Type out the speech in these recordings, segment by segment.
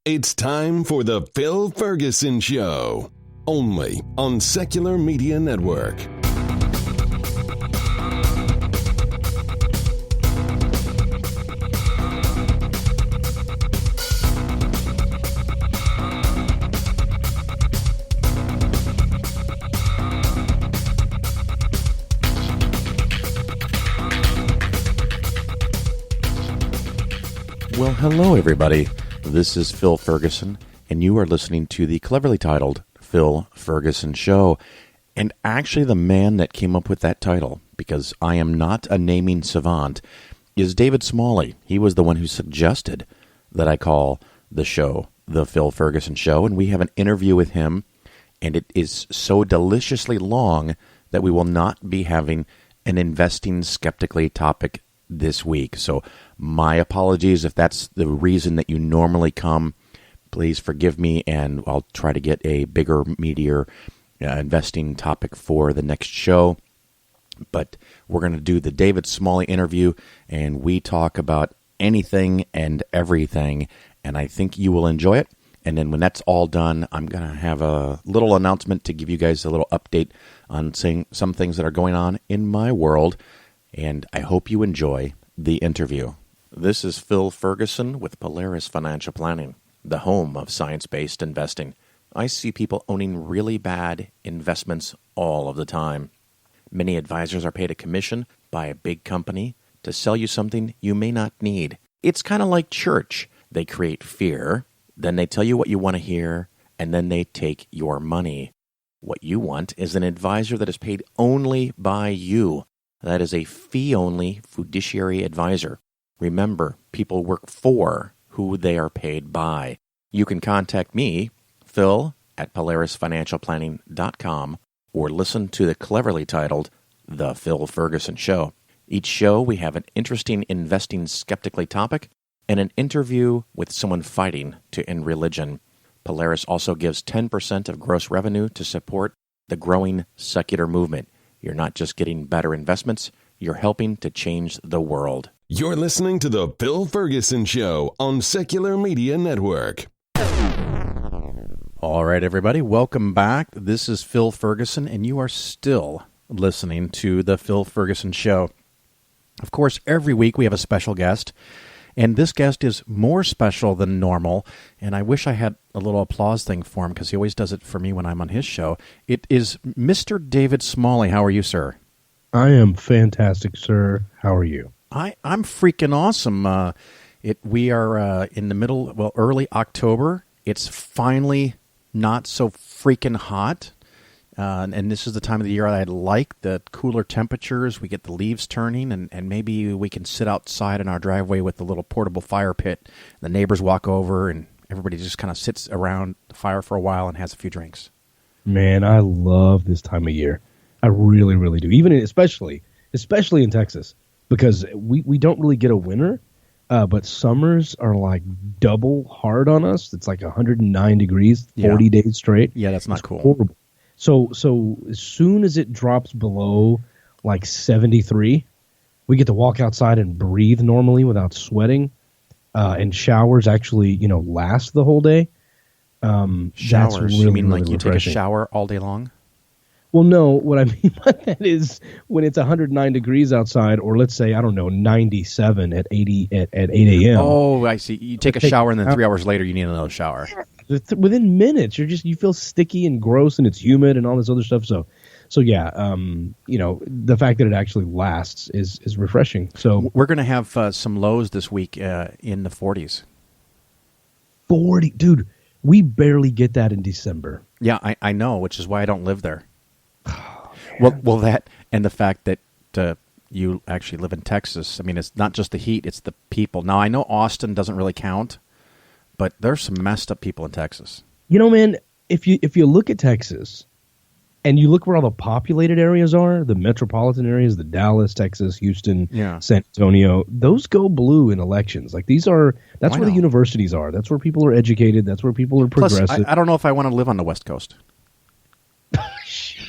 It's time for the Phil Ferguson Show, only on Secular Media Network. Well, hello, everybody. This is Phil Ferguson, and you are listening to the cleverly titled Phil Ferguson Show. And actually, the man that came up with that title, because I am not a naming savant, is David Smalley. He was the one who suggested that I call the show the Phil Ferguson Show, and we have an interview with him, and it is so deliciously long that we will not be having an investing skeptically topic this week. So my apologies if that's the reason that you normally come. Please forgive me, and I'll try to get a bigger, meatier investing topic for the next show. But we're going to do the David Smalley interview, and we talk about anything and everything, and I think you will enjoy it. And then when that's all done, I'm going to have a little announcement to give you guys a little update on some things that are going on in my world, and I hope you enjoy the interview. This is Phil Ferguson with Polaris Financial Planning, the home of science-based investing. I see people owning really bad investments all of the time. Many advisors are paid a commission by a big company to sell you something you may not need. It's kind of like church. They create fear, then they tell you what you want to hear, and then they take your money. What you want is an advisor that is paid only by you. That is a fee-only fiduciary advisor. Remember, people work for who they are paid by. You can contact me, Phil, at PolarisFinancialPlanning.com, or listen to the cleverly titled The Phil Ferguson Show. Each show, we have an interesting investing skeptically topic and an interview with someone fighting to end religion. Polaris also gives 10% of gross revenue to support the growing secular movement. You're not just getting better investments, you're helping to change the world. You're listening to the Phil Ferguson Show on Secular Media Network. All right, everybody, welcome back. This is Phil Ferguson, and you are still listening to the Phil Ferguson Show. Of course, every week we have a special guest, and this guest is more special than normal, and I wish I had a little applause thing for him because he always does it for me when I'm on his show. It is Mr. David Smalley. How are you, sir? I am fantastic, sir. How are you? I'm freaking awesome. We are in the middle, early October. It's finally not so freaking hot. And this is the time of the year I like, the cooler temperatures. We get the leaves turning, and maybe we can sit outside in our driveway with the little portable fire pit. The neighbors walk over, and everybody just kind of sits around the fire for a while and has a few drinks. Man, I love this time of year. I really, really do. Even especially in Texas, because we don't really get a winter, but summers are like double hard on us. It's like 109 degrees, 40 days straight. Yeah, that's not cool. Horrible. So as soon as it drops below like 73, we get to walk outside and breathe normally without sweating, and showers actually, last the whole day. Showers? Really, you mean really like you refreshing. take a shower all day long? Well, no, what I mean by that is when it's 109 degrees outside, or let's say, 97 at 8 a.m. Oh, I see. You take a shower, and then 3 hours later, you need another shower. Within minutes, you feel sticky and gross, and it's humid and all this other stuff. So yeah, the fact that it actually lasts is refreshing. So we're going to have some lows this week in the 40s. 40, dude. We barely get that in December. Yeah, I know, which is why I don't live there. Well, that and the fact that you actually live in Texas. I mean, it's not just the heat; it's the people. Now, I know Austin doesn't really count, but there's some messed up people in Texas. Man, if you look at Texas, and you look where all the populated areas are, the metropolitan areas, the Dallas, Texas, Houston, San Antonio, those go blue in elections. Like that's where the universities are. That's where people are educated. That's where people are progressive. Plus, I don't know if I want to live on the West Coast.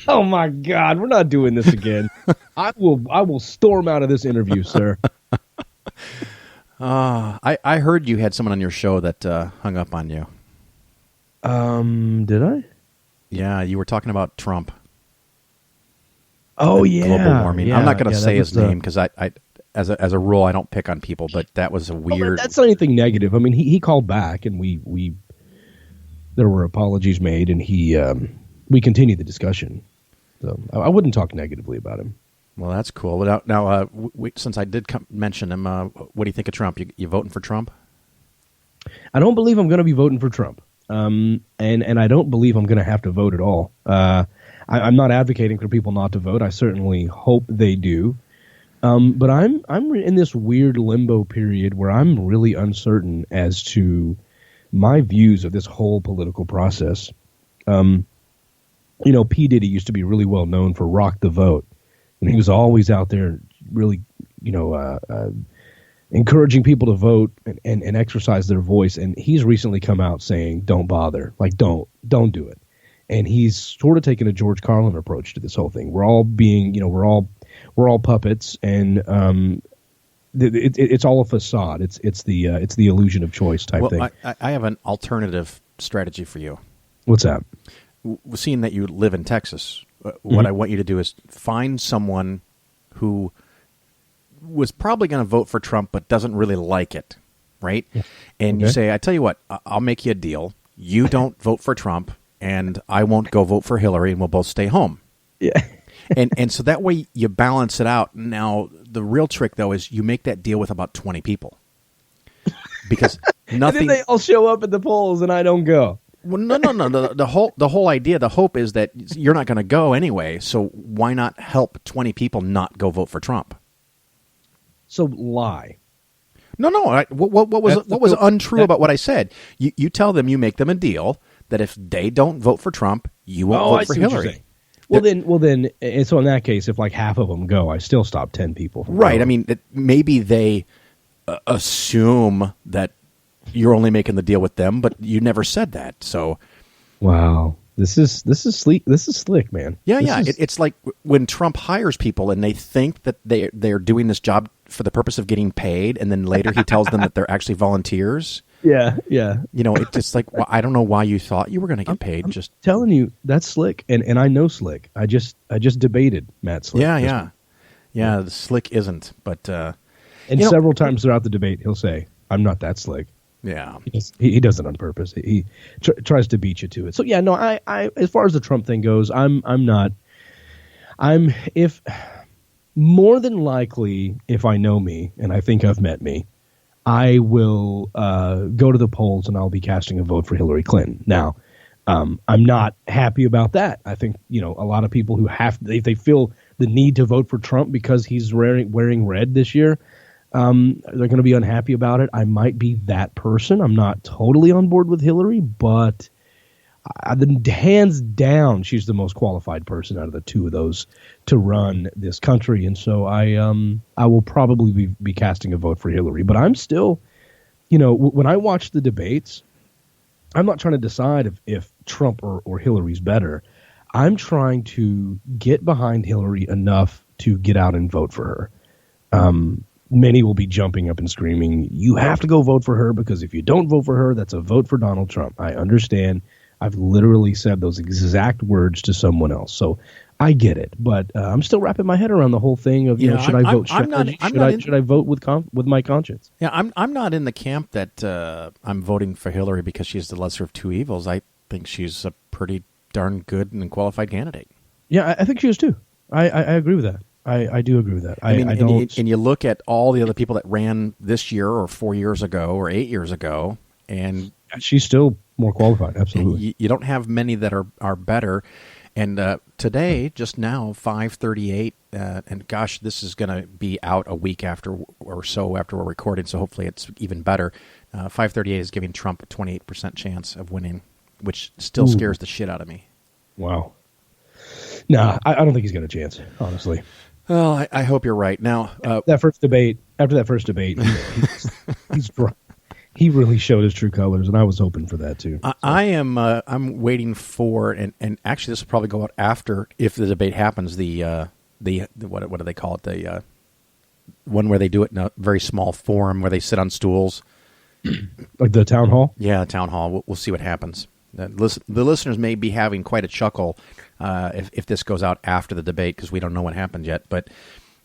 Oh my God, we're not doing this again. I will storm out of this interview, sir. I heard you had someone on your show that hung up on you. Did I? Yeah, you were talking about Trump. Oh, yeah. Global warming. Yeah, I'm not going to say his was, name because I as a rule, I don't pick on people, but that was a weird... That's not anything negative. I mean, he called back, and we there were apologies made, and we continued the discussion. So I wouldn't talk negatively about him. Well, that's cool. Now, since I did mention him, what do you think of Trump? You voting for Trump? I don't believe I'm going to be voting for Trump, and I don't believe I'm going to have to vote at all. I'm not advocating for people not to vote. I certainly hope they do. But I'm in this weird limbo period where I'm really uncertain as to my views of this whole political process. P. Diddy used to be really well known for Rock the Vote, and he was always out there really, encouraging people to vote and exercise their voice. And he's recently come out saying, "Don't bother, like don't do it." And he's sort of taken a George Carlin approach to this whole thing. We're all being, we're all puppets, and it's all a facade. It's the illusion of choice type thing. I have an alternative strategy for you. What's that? Seeing that you live in Texas, what I want you to do is find someone who was probably going to vote for Trump but doesn't really like it, right? Yeah. And you say, I tell you what, I'll make you a deal. You don't vote for Trump, and I won't go vote for Hillary, and we'll both stay home. Yeah. and so that way you balance it out. Now, the real trick, though, is you make that deal with about 20 people. Because nothing... and then they all show up at the polls, and I don't go. Well, no. The whole idea, the hope is that you're not going to go anyway. So why not help 20 people not go vote for Trump? So lie. No. What was untrue about what I said? You tell them, you make them a deal that if they don't vote for Trump, you won't vote for Hillary. Well then, and so in that case, if like half of them go, I still stop 10 people from right. going. I mean, maybe they assume that you're only making the deal with them, but you never said that. So, wow, this is sleek. This is slick, man. Yeah. It's like when Trump hires people and they think that they're doing this job for the purpose of getting paid, and then later he tells them that they're actually volunteers. Yeah. It's just like, well, I don't know why you thought you were going to get paid. I'm just telling you, that's Slick, and I know Slick. I just debated Matt Slick. Yeah. The Slick isn't, but and several times throughout the debate, he'll say, "I'm not that Slick." Yeah, he does it on purpose. He tries to beat you to it. So yeah, no, I as far as the Trump thing goes, if more than likely, if I know me and I think I've met me, I will go to the polls and I'll be casting a vote for Hillary Clinton. Now, I'm not happy about that. I think a lot of people who they feel the need to vote for Trump because he's wearing red this year. They're going to be unhappy about it. I might be that person. I'm not totally on board with Hillary, but hands down, she's the most qualified person out of the two of those to run this country. And so I will probably be casting a vote for Hillary. But I'm still, when I watch the debates, I'm not trying to decide if Trump or Hillary's better. I'm trying to get behind Hillary enough to get out and vote for her. Many will be jumping up and screaming, "You have to go vote for her, because if you don't vote for her, that's a vote for Donald Trump." I understand. I've literally said those exact words to someone else. So I get it. But I'm still wrapping my head around the whole thing of, should I vote strategy? Should I vote with my conscience? Yeah, I'm not in the camp that I'm voting for Hillary because she's the lesser of two evils. I think she's a pretty darn good and qualified candidate. Yeah, I think she is too. I agree with that. I do agree with that. And you look at all the other people that ran this year or 4 years ago or 8 years ago, and she's still more qualified. Absolutely. You don't have many that are better. And today, just now, 5:38, and gosh, this is going to be out a week after or so after we're recording, so hopefully it's even better. 5:38 is giving Trump a 28% chance of winning, which still scares the shit out of me. Wow. Nah, I don't think he's got a chance, honestly. Well, I hope you're right. Now, after that first debate, he really showed his true colors, and I was hoping for that too. I'm waiting for, and actually this will probably go out after, if the debate happens, the what do they call it, one where they do it in a very small forum where they sit on stools. Like the town hall? Yeah, town hall. We'll see what happens. The listeners may be having quite a chuckle if this goes out after the debate because we don't know what happened yet. But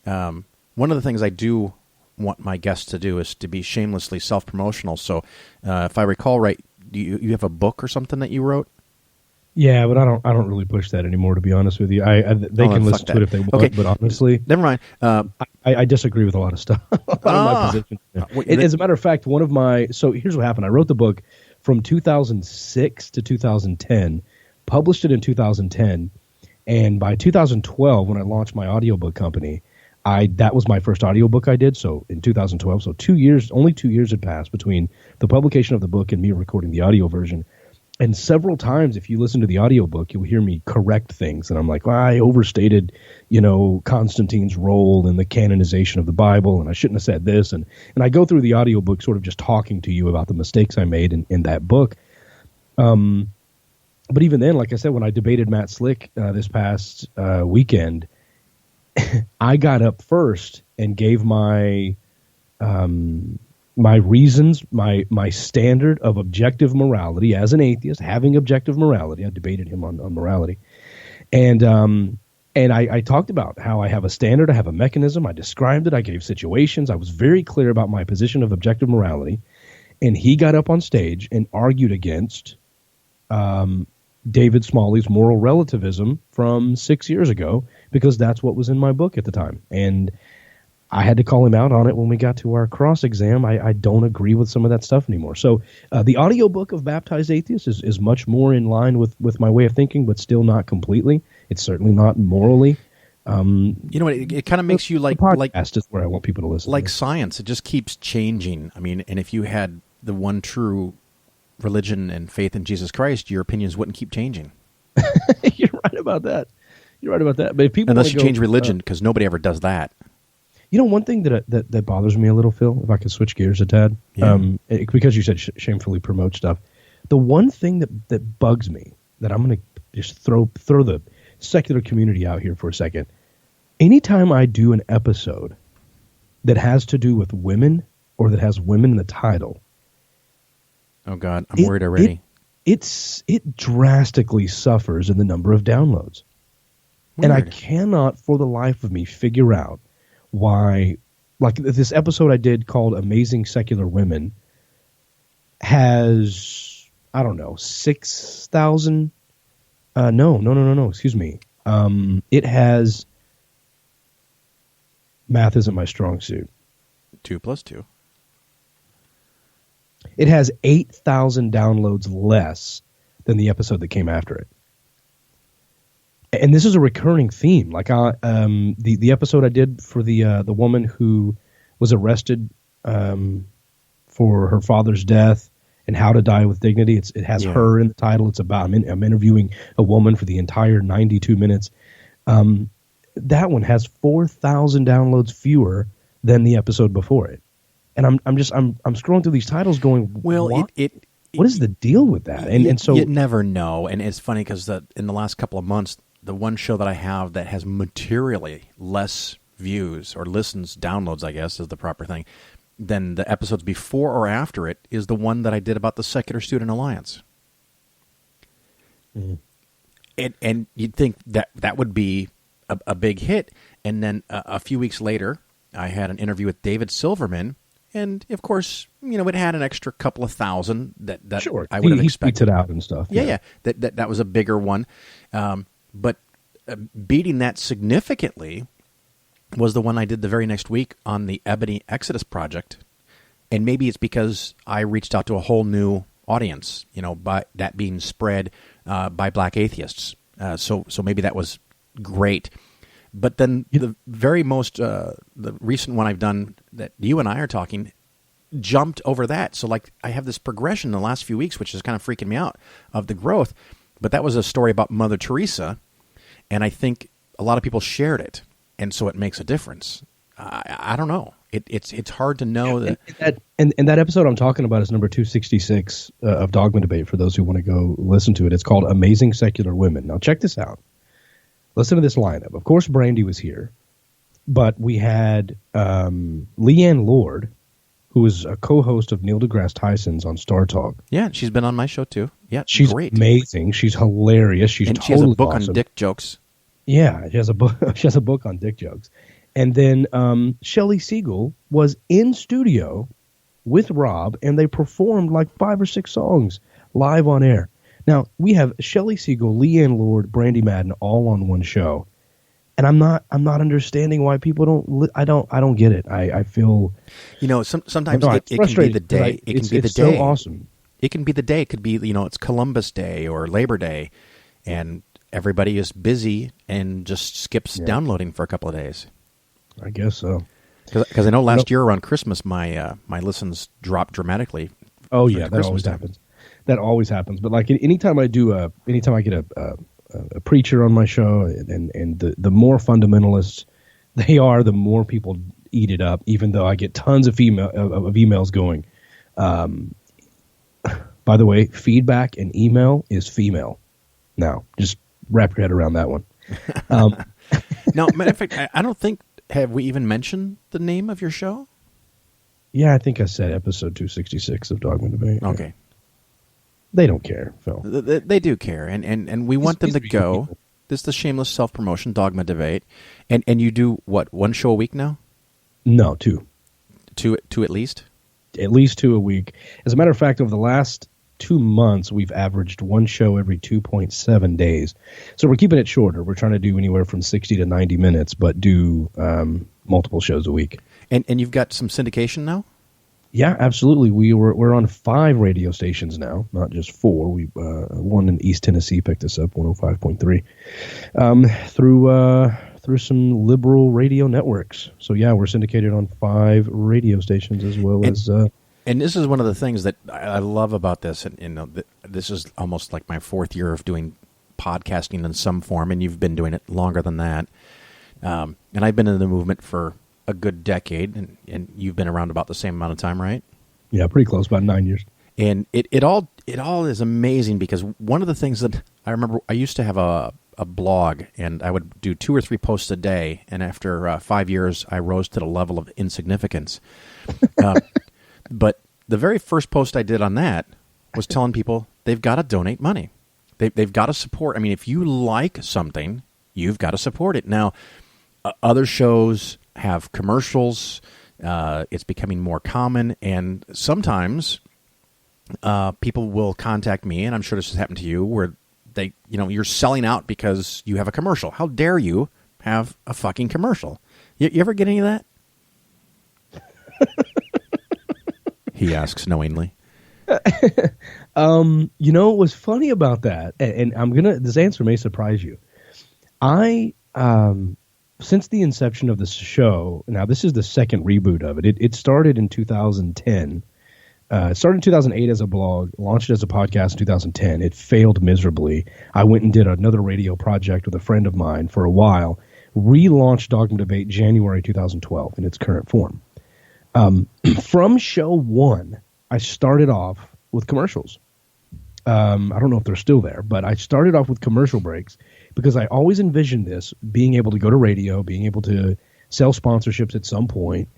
one of the things I do want my guests to do is to be shamelessly self-promotional. So if I recall right, you have a book or something that you wrote? Yeah, but I don't really push that anymore, to be honest with you. They can listen to it if they want, okay. But honestly, never mind. I disagree with a lot of stuff. A lot of my positions. As a matter of fact, so here's what happened. I wrote the book from 2006 to 2010, published it in 2010, and by 2012, when I launched my audiobook company, that was my first audiobook I did. So in 2012, so only 2 years had passed between the publication of the book and me recording the audio version. And several times, if you listen to the audiobook, you'll hear me correct things. And I'm like, well, I overstated, Constantine's role in the canonization of the Bible, and I shouldn't have said this. And I go through the audiobook sort of just talking to you about the mistakes I made in that book. But even then, like I said, when I debated Matt Slick this past weekend, I got up first and gave my reasons, my standard of objective morality as an atheist, having objective morality. I debated him on morality. And I talked about how I have a standard, I have a mechanism, I described it, I gave situations, I was very clear about my position of objective morality. And he got up on stage and argued against David Smalley's moral relativism from 6 years ago, because that's what was in my book at the time. And I had to call him out on it when we got to our cross exam. I don't agree with some of that stuff anymore. So the audiobook of Baptized Atheists is much more in line with my way of thinking, but still not completely. It's certainly not morally. It kind of makes you like podcast is where I want people to listen. Like science, it just keeps changing. I mean, and if you had the one true religion and faith in Jesus Christ, your opinions wouldn't keep changing. You're right about that. But if people unless you change religion, because nobody ever does that. One thing that bothers me a little, Phil, if I could switch gears a tad, because you said shamefully promote stuff. The one thing that bugs me, that I'm going to just throw the secular community out here for a second. Anytime I do an episode that has to do with women or that has women in the title. Oh, God, I'm worried already. It drastically suffers in the number of downloads. Weird. And I cannot for the life of me figure out why, like this episode I did called Amazing Secular Women has, 6,000. No. Excuse me. It has, math isn't my strong suit. 2 + 2. It has 8,000 downloads less than the episode that came after it. And this is a recurring theme. Like the episode I did for the woman who was arrested for her father's death and how to die with dignity. It has her in the title. It's about I'm interviewing a woman for the entire 92 minutes. That one has 4,000 downloads fewer than the episode before it. And I'm scrolling through these titles going, well, what is the deal with that? And so you never know. And it's funny because in the last couple of months, the one show that I have that has materially less views or listens, downloads, I guess is the proper thing, than the episodes before or after it is the one that I did about the Secular Student Alliance. Mm-hmm. And you'd think that would be a big hit. And then a few weeks later, I had an interview with David Silverman. And, of course, it had an extra couple of thousand that sure. I would have expected. He tweets it out and stuff. Yeah. That was a bigger one. But beating that significantly was the one I did the very next week on the Ebony Exodus Project. And maybe it's because I reached out to a whole new audience, by that being spread by black atheists. So maybe that was great. But then the very most, the recent one I've done that you and I are talking jumped over that. So like I have this progression in the last few weeks, which is kind of freaking me out of the growth. But that was a story about Mother Teresa. And I think a lot of people shared it. And so it makes a difference. I don't know. It's hard to know that. And that episode I'm talking about is number 266 of Dogma Debate for those who want to go listen to it. It's called Amazing Secular Women. Now check this out. Listen to this lineup. Of course, Brandy was here. But we had Leanne Lord, who is a co-host of Neil deGrasse Tyson's on Star Talk. Yeah, she's been on my show too. Yeah, she's great. Amazing. She's hilarious. She's and totally she has a book awesome. on dick jokes. Yeah, she has a book. She has a book on dick jokes. And then Shelley Siegel was in studio with Rob, and they performed like 5 or 6 songs live on air. Now we have Shelley Siegel, Leanne Lord, Brandy Madden all on one show. And I'm not understanding why people don't. I don't get it. I feel, sometimes it can be the day. It can be the day. So awesome. It can be the day. It could be it's Columbus Day or Labor Day, and everybody is busy and just skips downloading for a couple of days. I guess so. Because I know last year around Christmas, my listens dropped dramatically. Oh yeah, that always happens. That always happens. But like anytime I get a preacher on my show, and the more fundamentalists they are, the more people eat it up, even though I get tons of emails going. By the way, feedback and email is female. Now, just wrap your head around that one. No, matter of fact, I don't think, have we even mentioned the name of your show? Yeah, I think I said episode 266 of Dogma Debate. Okay. They don't care, Phil. They do care, and we want them to go. People. This is the shameless self-promotion, Dogma Debate. And you do, what, 1 show a week now? No, 2. 2 at least? At least 2 a week. As a matter of fact, over the last 2 months, we've averaged 1 show every 2.7 days. So we're keeping it shorter. We're trying to do anywhere from 60 to 90 minutes, but do multiple shows a week. And you've got some syndication now? Yeah, absolutely. We're on 5 radio stations now, not just 4. We one in East Tennessee picked us up, 105.3, through some liberal radio networks. So yeah, we're syndicated on 5 radio stations as well as. And this is one of the things that I love about this, and this is almost like my 4th year of doing podcasting in some form, and you've been doing it longer than that. And I've been in the movement for a good decade, and you've been around about the same amount of time, right? Yeah, pretty close, about 9 years. And it all is amazing, because one of the things that I remember, I used to have a blog, and I would do 2 or 3 posts a day, and after 5 years, I rose to the level of insignificance. But the very first post I did on that was telling people they've got to donate money. They've got to support. I mean, if you like something, you've got to support it. Now, other shows have commercials. It's becoming more common, and sometimes people will contact me, and I'm sure this has happened to you, where you're selling out because you have a commercial. How dare you have a fucking commercial? You ever get any of that? He asks knowingly. What was funny about that, and this answer may surprise you. Since the inception of this show, now this is the second reboot of it. It started in 2010. It started in 2008 as a blog, launched as a podcast in 2010. It failed miserably. I went and did another radio project with a friend of mine for a while, relaunched Dogma Debate January 2012 in its current form. From show 1, I started off with commercials. I don't know if they're still there, but I started off with commercial breaks because I always envisioned this being able to go to radio, being able to sell sponsorships at some point,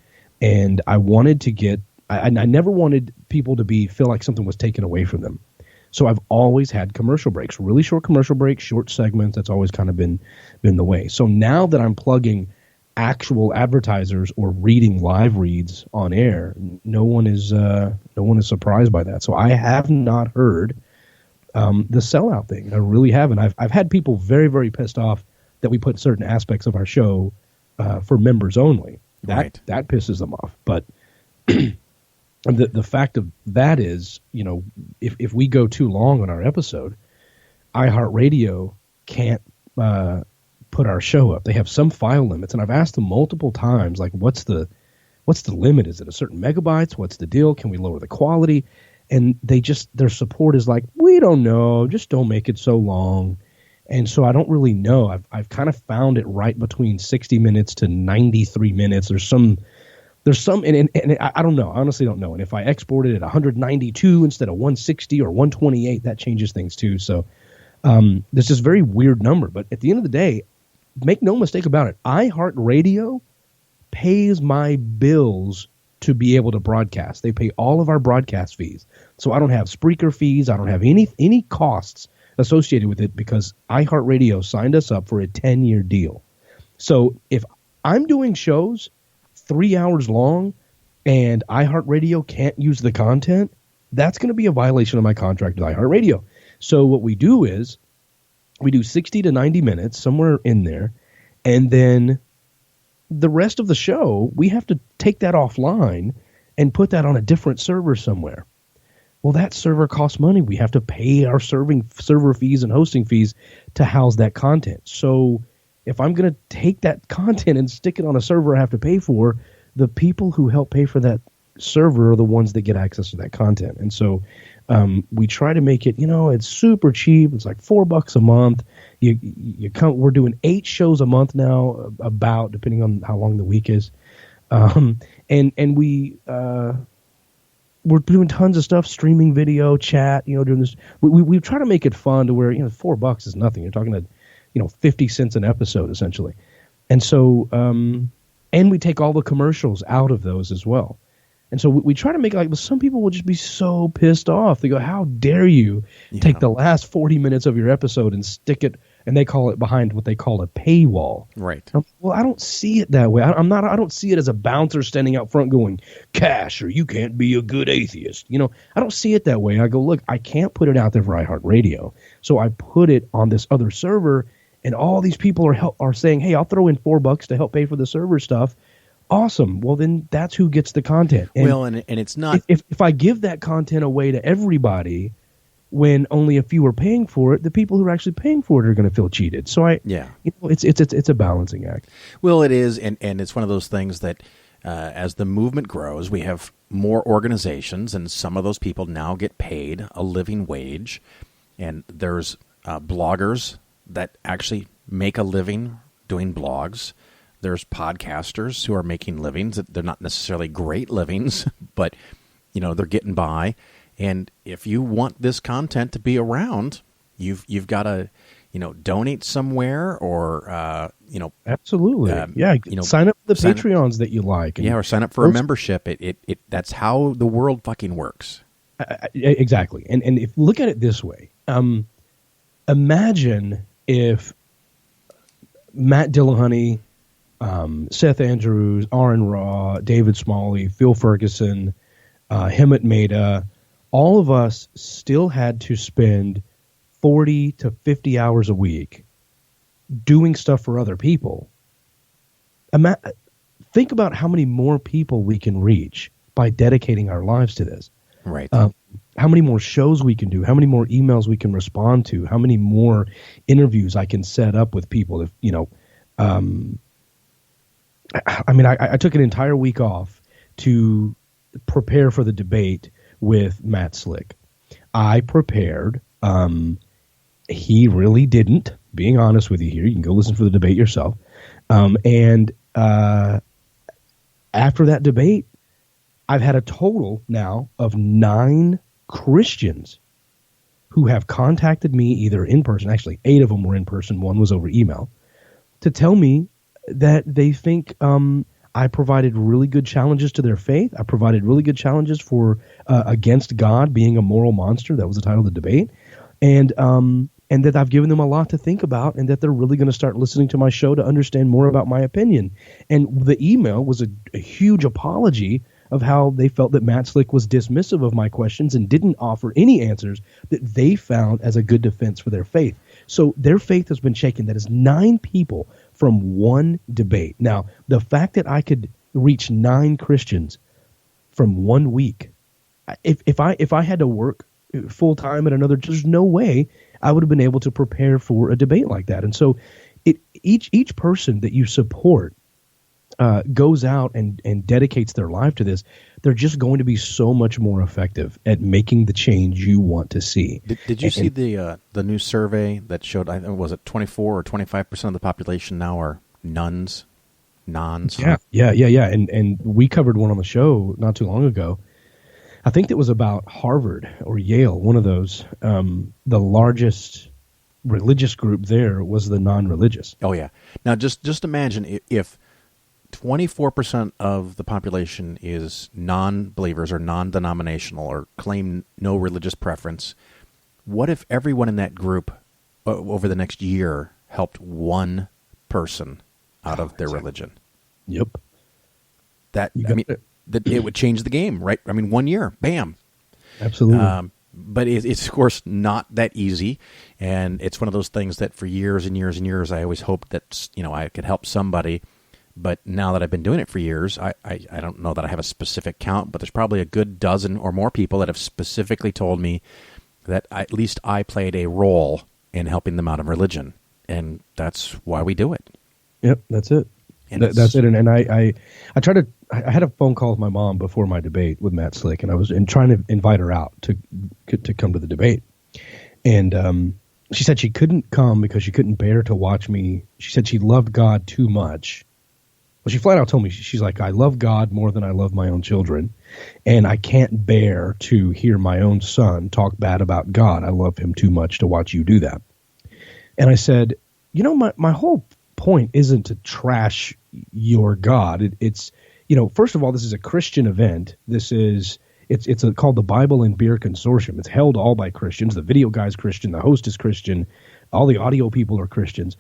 and I wanted to get. I never wanted people to feel like something was taken away from them. So I've always had commercial breaks, really short commercial breaks, short segments. That's always kind of been the way. So now that I'm plugging actual advertisers or reading live reads on air, no one is surprised by that. So I have not heard the sellout thing. I really haven't. I've had people very, very pissed off that we put certain aspects of our show for members only. That pisses them off. But the fact of that is, if we go too long on our episode, iHeartRadio can't put our show up. They have some file limits, and I've asked them multiple times, like, what's the limit? Is it a certain megabytes? What's the deal? Can we lower the quality? And their support is like, we don't know, just don't make it so long. And so I don't really know. I've kind of found it right between 60 minutes to 93 minutes. There's some, and I don't know. I honestly don't know. And if I export it at 192 instead of 160 or 128, that changes things too. So there's this very weird number. But at the end of the day, make no mistake about it, iHeartRadio pays my bills to be able to broadcast. They pay all of our broadcast fees. So I don't have Spreaker fees. I don't have any costs associated with it because iHeartRadio signed us up for a 10-year deal. So if I'm doing shows 3 hours long and iHeartRadio can't use the content, that's going to be a violation of my contract with iHeartRadio. So what we do is we do 60 to 90 minutes, somewhere in there, and then the rest of the show, we have to take that offline and put that on a different server somewhere. Well, that server costs money. We have to pay our server fees and hosting fees to house that content. So if I'm going to take that content and stick it on a server I have to pay for, the people who help pay for that server are the ones that get access to that content. And so we try to make it, it's super cheap. It's like $4 a month. We're doing 8 shows a month now, about, depending on how long the week is. And we're doing tons of stuff, streaming video, chat, doing this. We try to make it fun to where, $4 is nothing. You're talking to, 50 cents an episode essentially. And so, and we take all the commercials out of those as well. And so we try to make it like, but some people will just be so pissed off. They go, how dare you take the last 40 minutes of your episode and stick it, and they call it behind what they call a paywall. Right. Well, I don't see it that way. I don't see it as a bouncer standing out front going, cash, or you can't be a good atheist. I don't see it that way. I go, look, I can't put it out there for iHeartRadio. So I put it on this other server, and all these people are saying, hey, I'll throw in $4 to help pay for the server stuff. Awesome. Well, then that's who gets the content. And and it's not. If I give that content away to everybody when only a few are paying for it, the people who are actually paying for it are going to feel cheated. So it's a balancing act. Well, it is, and it's one of those things that as the movement grows, we have more organizations, and some of those people now get paid a living wage, and there's bloggers that actually make a living doing blogs. There's podcasters who are making livings. They're not necessarily great livings, but they're getting by. And if you want this content to be around, you've got to donate somewhere, or absolutely, sign up for the Patreons that you like, or sign up for a membership. It that's how the world fucking works. Exactly. And if look at it this way, imagine if Matt Dillahunty, Seth Andrews, Aaron Raw, David Smalley, Phil Ferguson, Hemant Mehta, all of us still had to spend 40 to 50 hours a week doing stuff for other people. Think about how many more people we can reach by dedicating our lives to this. Right. How many more shows we can do, how many more emails we can respond to, how many more interviews I can set up with people. I took an entire week off to prepare for the debate with Matt Slick. I prepared. He really didn't, being honest with you here. You can go listen for the debate yourself. And after that debate, I've had a total now of 9 Christians who have contacted me either in person. Actually, 8 of them were in person. 1 was over email, to tell me that they think I provided really good challenges to their faith. I provided really good challenges for against God being a moral monster. That was the title of the debate. And that I've given them a lot to think about, and that they're really going to start listening to my show to understand more about my opinion. And the email was a huge apology of how they felt that Matt Slick was dismissive of my questions and didn't offer any answers that they found as a good defense for their faith. So their faith has been shaken. That is 9 people from one debate. Now, the fact that I could reach 9 Christians from 1 week, if I had to work full time at another, there's no way I would have been able to prepare for a debate like that. And so each person that you support goes out and dedicates their life to this, they're just going to be so much more effective at making the change you want to see. Did you see the new survey that showed, I think, was it 24 or 25% of the population now are nons? Yeah. And we covered one on the show not too long ago. I think that was about Harvard or Yale, one of those. The largest religious group there was the non-religious. Oh, yeah. Now, just imagine if 24% of the population is non-believers or non-denominational or claim no religious preference. What if everyone in that group over the next year helped one person out of their religion? Yep. It would change the game, right? I mean, 1 year, bam. Absolutely. But it's, of course, not that easy. And it's one of those things that for years and years and years, I always hoped that, I could help somebody. But now that I've been doing it for years, I don't know that I have a specific count, but there's probably a good dozen or more people that have specifically told me that at least I played a role in helping them out of religion. And that's why we do it. Yep, that's it. That's it. And I had a phone call with my mom before my debate with Matt Slick, and I was trying to invite her out to come to the debate. And she said she couldn't come because she couldn't bear to watch me. She said she loved God too much. Well, she flat out told me, she's like, I love God more than I love my own children, and I can't bear to hear my own son talk bad about God. I love him too much to watch you do that. And I said, my whole point isn't to trash your God. It's first of all, this is a Christian event. It's called the Bible and Beer Consortium. It's held all by Christians. The video guy's Christian. The host is Christian. All the audio people are Christians.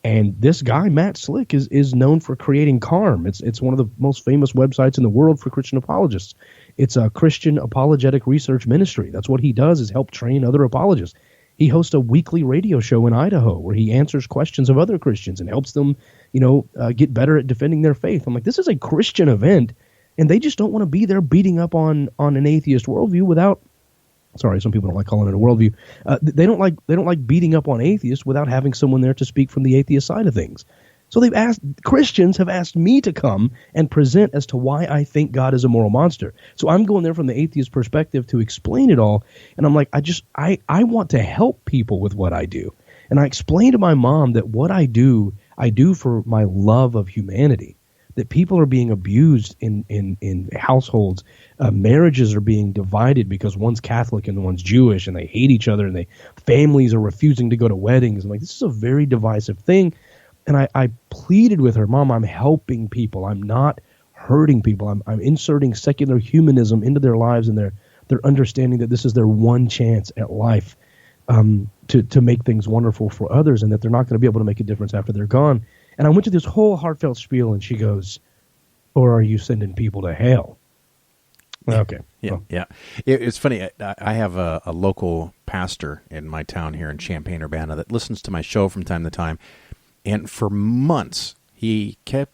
And this guy, Matt Slick, is known for creating CARM. It's one of the most famous websites in the world for Christian apologists. It's a Christian apologetic research ministry. That's what he does, is help train other apologists. He hosts a weekly radio show in Idaho where he answers questions of other Christians and helps them, get better at defending their faith. I'm like, this is a Christian event, and they just don't want to be there beating up on an atheist worldview without. Sorry, some people don't like calling it a worldview. They don't like beating up on atheists without having someone there to speak from the atheist side of things. So Christians have asked me to come and present as to why I think God is a moral monster. So I'm going there from the atheist perspective to explain it all. And I'm like, I want to help people with what I do. And I explained to my mom that what I do for my love of humanity. That people are being abused in households. Marriages are being divided because one's Catholic and one's Jewish, and they hate each other, and families are refusing to go to weddings. I'm like, this is a very divisive thing. And I pleaded with her, Mom, I'm helping people. I'm not hurting people. I'm inserting secular humanism into their lives, and they're understanding that this is their one chance at life to make things wonderful for others, and that they're not going to be able to make a difference after they're gone. And I went to this whole heartfelt spiel, and she goes, or are you sending people to hell? Okay. Yeah. It's funny. I have a local pastor in my town here in Champaign-Urbana that listens to my show from time to time. And for months, he kept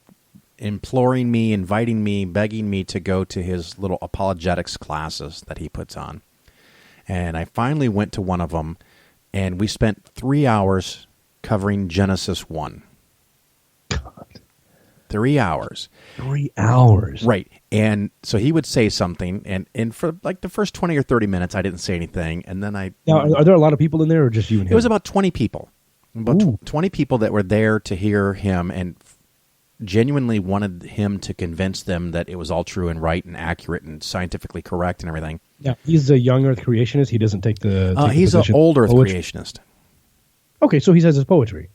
imploring me, inviting me, begging me to go to his little apologetics classes that he puts on. And I finally went to one of them, and we spent 3 hours covering Genesis 1. God. 3 hours. 3 hours. Right. And so he would say something, and for like the first 20 or 30 minutes, I didn't say anything. And then Now, are there a lot of people in there, or just you and him? It was about 20 people. About 20 people that were there to hear him and genuinely wanted him to convince them that it was all true and right and accurate and scientifically correct and everything. Yeah, he's a young Earth creationist. He doesn't take the he's an old Earth creationist. Okay, so he says it's poetry.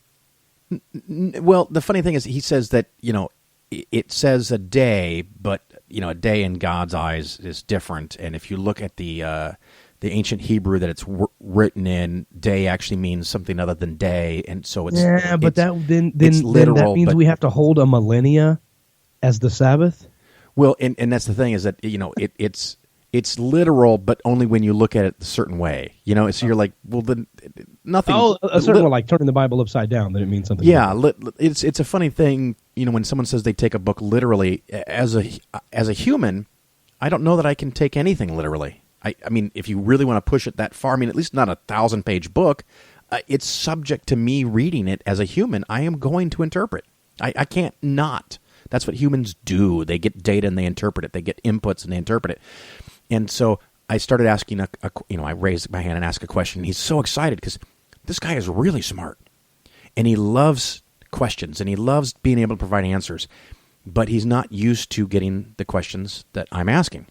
Well, the funny thing is he says that, it says a day, but, a day in God's eyes is different. And if you look at the ancient Hebrew that it's written in, day actually means something other than day, and so it's but then literal, that means we have to hold a millennia as the Sabbath. Well, and that's the thing is that it's literal, but only when you look at it a certain way. So you're like, well, then nothing. Oh, a certain way, like turning the Bible upside down, then it means something. Yeah, it's a funny thing. When someone says they take a book literally, as a human, I don't know that I can take anything literally. I mean, if you really want to push it that far, at least not a 1,000-page book, it's subject to me reading it as a human. I am going to interpret. I can't not. That's what humans do. They get data and they interpret it. They get inputs and they interpret it. And so I started asking, I raised my hand and asked a question. He's so excited because this guy is really smart. And he loves questions and he loves being able to provide answers. But he's not used to getting the questions that I'm asking.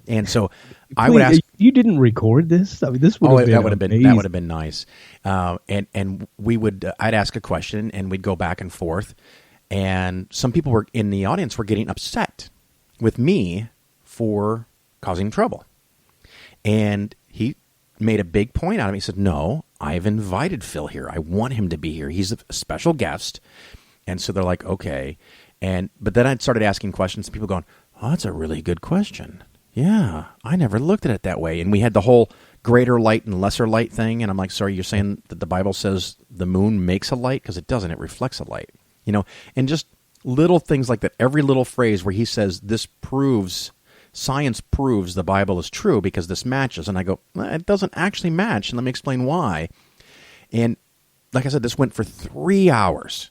And so I would ask. You didn't record this? I mean, this would have been that would have been nice. And we would I'd ask a question and we'd go back and forth. And some people were in the audience were getting upset with me for causing trouble. And he made a big point out of it. He said, no, I've invited Phil here. I want him to be here. He's a special guest. And so they're like, okay. But then I started asking questions, and people going, oh, that's a really good question. Yeah, I never looked at it that way. And we had the whole greater light and lesser light thing. And I'm like, sorry, you're saying that the Bible says the moon makes a light? Because it doesn't. It reflects a light. And just little things like that. Every little phrase where he says, science proves the Bible is true because this matches. And I go, it doesn't actually match. And let me explain why. And like I said, this went for 3 hours.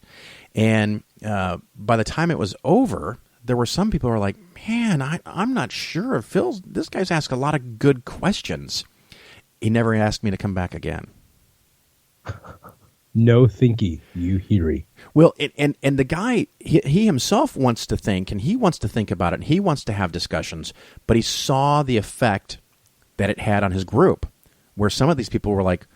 And by the time it was over, there were some people who were like, man, I'm not sure. This guy's asked a lot of good questions. He never asked me to come back again. No thinky, you heary. Well, and the guy, he himself wants to think, and he wants to think about it, and he wants to have discussions, but he saw the effect that it had on his group, where some of these people were like,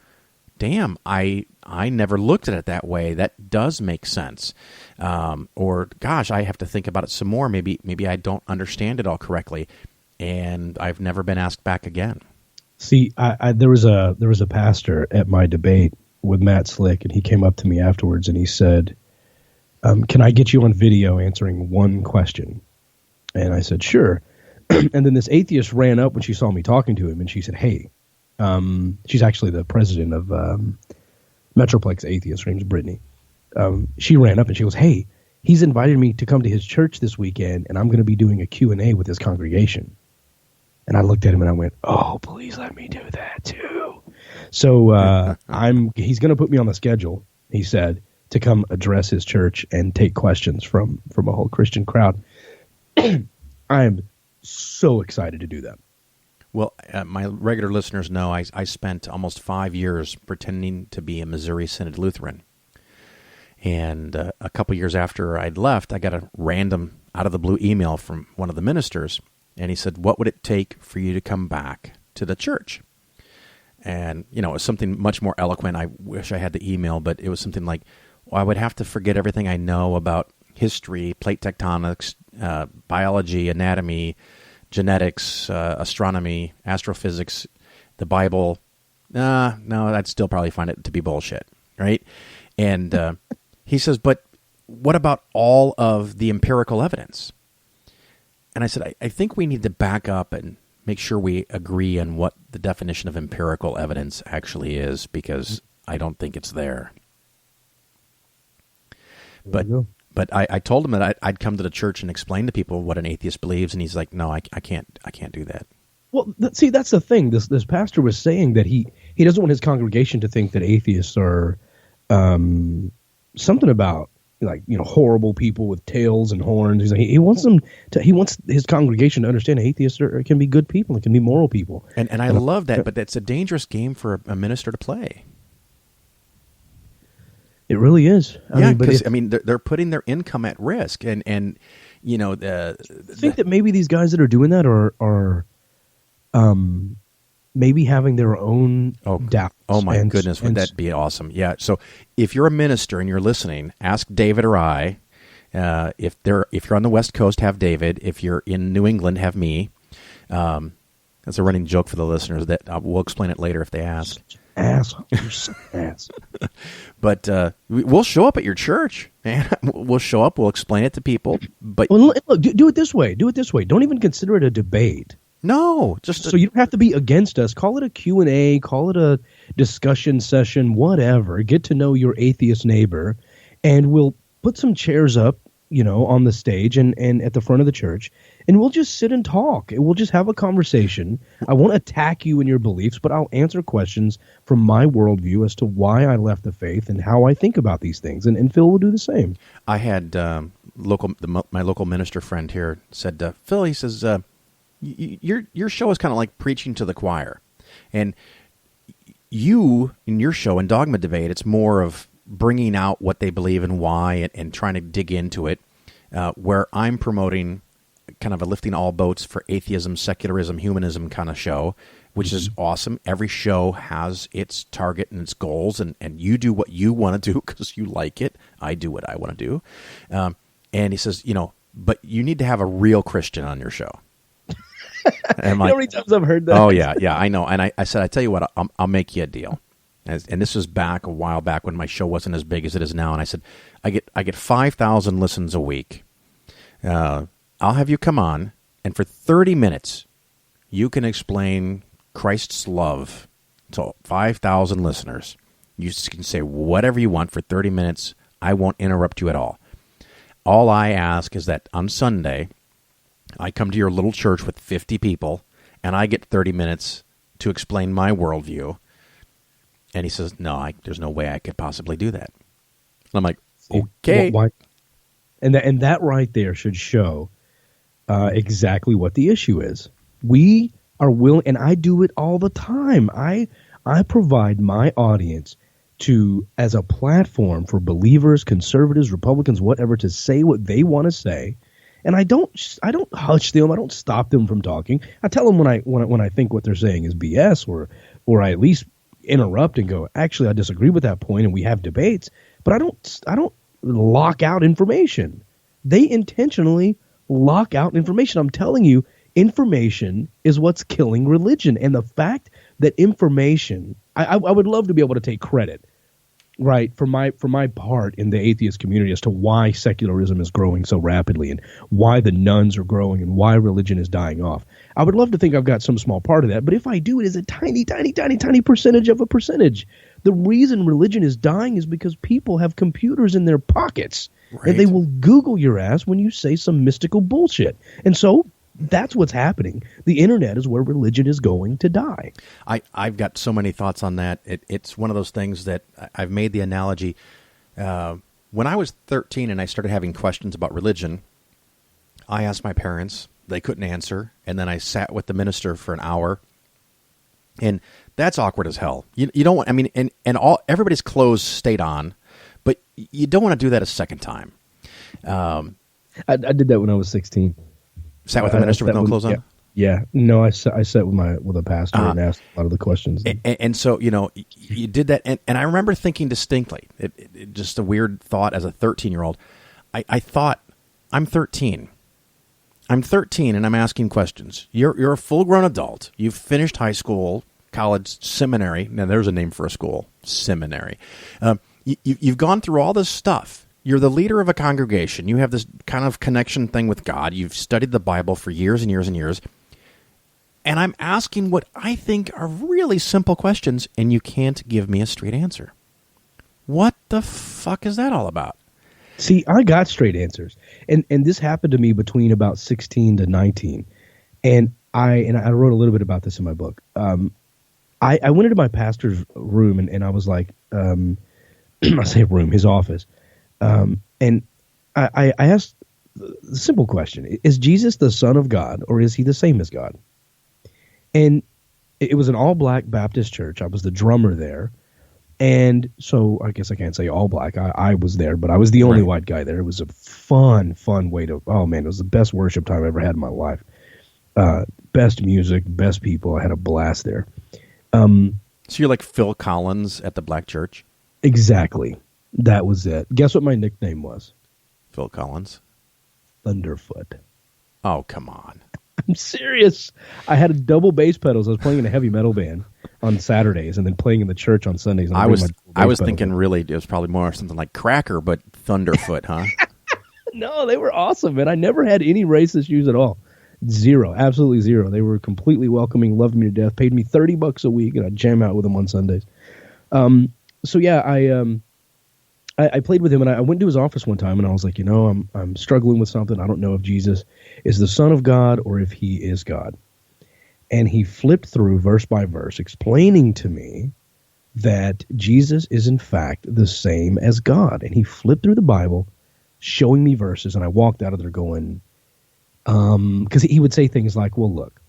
damn, I never looked at it that way. That does make sense. Or, gosh, I have to think about it some more. Maybe I don't understand it all correctly, and I've never been asked back again. See, there was a pastor at my debate with Matt Slick, and he came up to me afterwards and he said, can I get you on video answering one question? And I said, sure. And then this atheist ran up when she saw me talking to him, and she said, hey, she's actually the president of Metroplex Atheist. Her name's Brittany. She ran up and she goes, hey, he's invited me to come to his church this weekend, and I'm going to be doing a Q&A with his congregation. And I looked at him and I went, oh, please let me do that too. So he's going to put me on the schedule, he said, to come address his church and take questions from a whole Christian crowd. I am so excited to do that. Well, my regular listeners know I spent almost 5 years pretending to be a Missouri Synod Lutheran. And a couple years after I'd left, I got a random out-of-the-blue email from one of the ministers, and he said, what would it take for you to come back to the church? And, it was something much more eloquent. I wish I had the email, but it was something like, well, I would have to forget everything I know about history, plate tectonics, biology, anatomy, genetics, astronomy, astrophysics, the Bible. No, I'd still probably find it to be bullshit, right? And he says, but what about all of the empirical evidence? And I said, I think we need to back up and make sure we agree on what the definition of empirical evidence actually is, because I don't think it's there. But I told him that I'd come to the church and explain to people what an atheist believes, and he's like, no, I can't do that. Well, see, that's the thing. This pastor was saying that he doesn't want his congregation to think that atheists are something about horrible people with tails and horns. He's like, he wants his congregation to understand atheists can be good people and can be moral people. And I love that, but that's a dangerous game for a minister to play. It really is. Because they're putting their income at risk, and I think that maybe these guys that are doing that are maybe having their own doubts. Oh my goodness, would that be awesome? Yeah. So if you're a minister and you're listening, ask David or I. If you're on the West Coast, have David. If you're in New England, have me. That's a running joke for the listeners that we'll explain it later if they ask. You're such an ass. But we'll show up at your church, man. We'll show up. We'll explain it to people. But look, do it this way. Don't even consider it a debate. No, so you don't have to be against us. Call it a Q&A. Call it a discussion session. Whatever. Get to know your atheist neighbor, and we'll put some chairs up, on the stage and at the front of the church, and we'll just sit and talk. And we'll just have a conversation. I won't attack you and your beliefs, but I'll answer questions from my worldview as to why I left the faith and how I think about these things. And Phil will do the same. I had my local minister friend here said, Phil, he says, your show is kind of like preaching to the choir. And you, in your show, in Dogma Debate, it's more of bringing out what they believe and why and trying to dig into it, where I'm promoting kind of a lifting all boats for atheism, secularism, humanism kind of show, which is awesome. Every show has its target and its goals, and you do what you want to do because you like it. I do what I want to do. And he says, but you need to have a real Christian on your show. And I'm like, how many times I've heard that? Oh, yeah, I know. And I said, I tell you what, I'll make you a deal. And this was a while back when my show wasn't as big as it is now. And I said, I get 5,000 listens a week. I'll have you come on, and for 30 minutes, you can explain Christ's love to 5,000 listeners. You can say whatever you want for 30 minutes. I won't interrupt you at all. All I ask is that on Sunday, I come to your little church with 50 people, and I get 30 minutes to explain my worldview. And he says, no, there's no way I could possibly do that. And I'm like, okay. Why? And that right there should show exactly what the issue is. We are willing, and I do it all the time. I provide my audience as a platform for believers, conservatives, Republicans, whatever, to say what they want to say. And I don't hush them. I don't stop them from talking. I tell them when I think what they're saying is BS, or I at least interrupt and go, actually, I disagree with that point, and we have debates. But I don't lock out information. They intentionally lock out information. I'm telling you, information is what's killing religion. And the fact that information, I would love to be able to take credit, right, for my part in the atheist community as to why secularism is growing so rapidly and why the nuns are growing and why religion is dying off. I would love to think I've got some small part of that, but if I do, it is a tiny, tiny, tiny, tiny percentage of a percentage. The reason religion is dying is because people have computers in their pockets, right, and they will Google your ass when you say some mystical bullshit. And so that's what's happening. The internet is where religion is going to die. I've got so many thoughts on that. It's one of those things that I've made the analogy. When I was 13 and I started having questions about religion, I asked my parents. They couldn't answer. And then I sat with the minister for an hour. And that's awkward as hell. You don't want, everybody's clothes stayed on, but you don't want to do that a second time. I did that when I was 16. Sat with the minister with no clothes on? Yeah. No, I sat with a pastor and asked a lot of the questions. And so, you did that. And I remember thinking distinctly, it just a weird thought as a 13-year-old. I thought, I'm 13. I'm 13 and I'm asking questions. You're a full-grown adult. You've finished high school, college, seminary. Now, there's a name for a school, seminary. You've gone through all this stuff. You're the leader of a congregation. You have this kind of connection thing with God. You've studied the Bible for years and years and years. And I'm asking what I think are really simple questions, and you can't give me a straight answer. What the fuck is that all about? See, I got straight answers. And this happened to me between about 16 to 19. And I wrote a little bit about this in my book. I went into my pastor's room and I was like, I say room, his office. And I asked the simple question, is Jesus the Son of God or is he the same as God? And it was an all-black Baptist church. I was the drummer there. And so I guess I can't say all black. I was there, but I was the only white guy there. It was a fun way to, oh man, it was the best worship time I ever had in my life. Best music, best people. I had a blast there. So you're like Phil Collins at the black church? Exactly. That was it. Guess what my nickname was? Phil Collins? Thunderfoot. Oh, come on. I'm serious. I had a double bass pedals. I was playing in a heavy metal band on Saturdays and then playing in the church on Sundays. I was thinking really it was probably more something like Cracker, but Thunderfoot, huh? No, they were awesome, man. I never had any racist shoes at all. Zero. Absolutely zero. They were completely welcoming, loved me to death, paid me $30 a week, and I'd jam out with them on Sundays. So yeah, I played with him, and I went to his office one time, and I was like, I'm struggling with something. I don't know if Jesus is the Son of God or if he is God. And he flipped through verse by verse, explaining to me that Jesus is in fact the same as God. And he flipped through the Bible, showing me verses, and I walked out of there going, because he would say things like, well, look,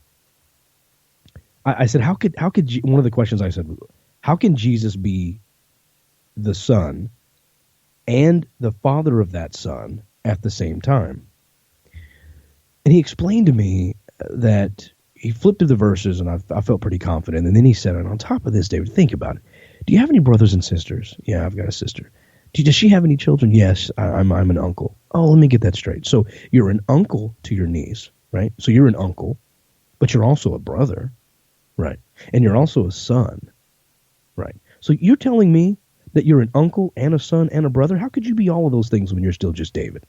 I said, how could one of the questions I said, how can Jesus be the Son and the Father of that Son at the same time? And he explained to me that he flipped through the verses, and I felt pretty confident. And then he said, and on top of this, David, think about it. Do you have any brothers and sisters? Yeah, I've got a sister. Does she have any children? Yes, I'm an uncle. Oh, let me get that straight. So you're an uncle to your niece, right? So you're an uncle, but you're also a brother, right? And you're also a son, right? So you're telling me that you're an uncle and a son and a brother? How could you be all of those things when you're still just David?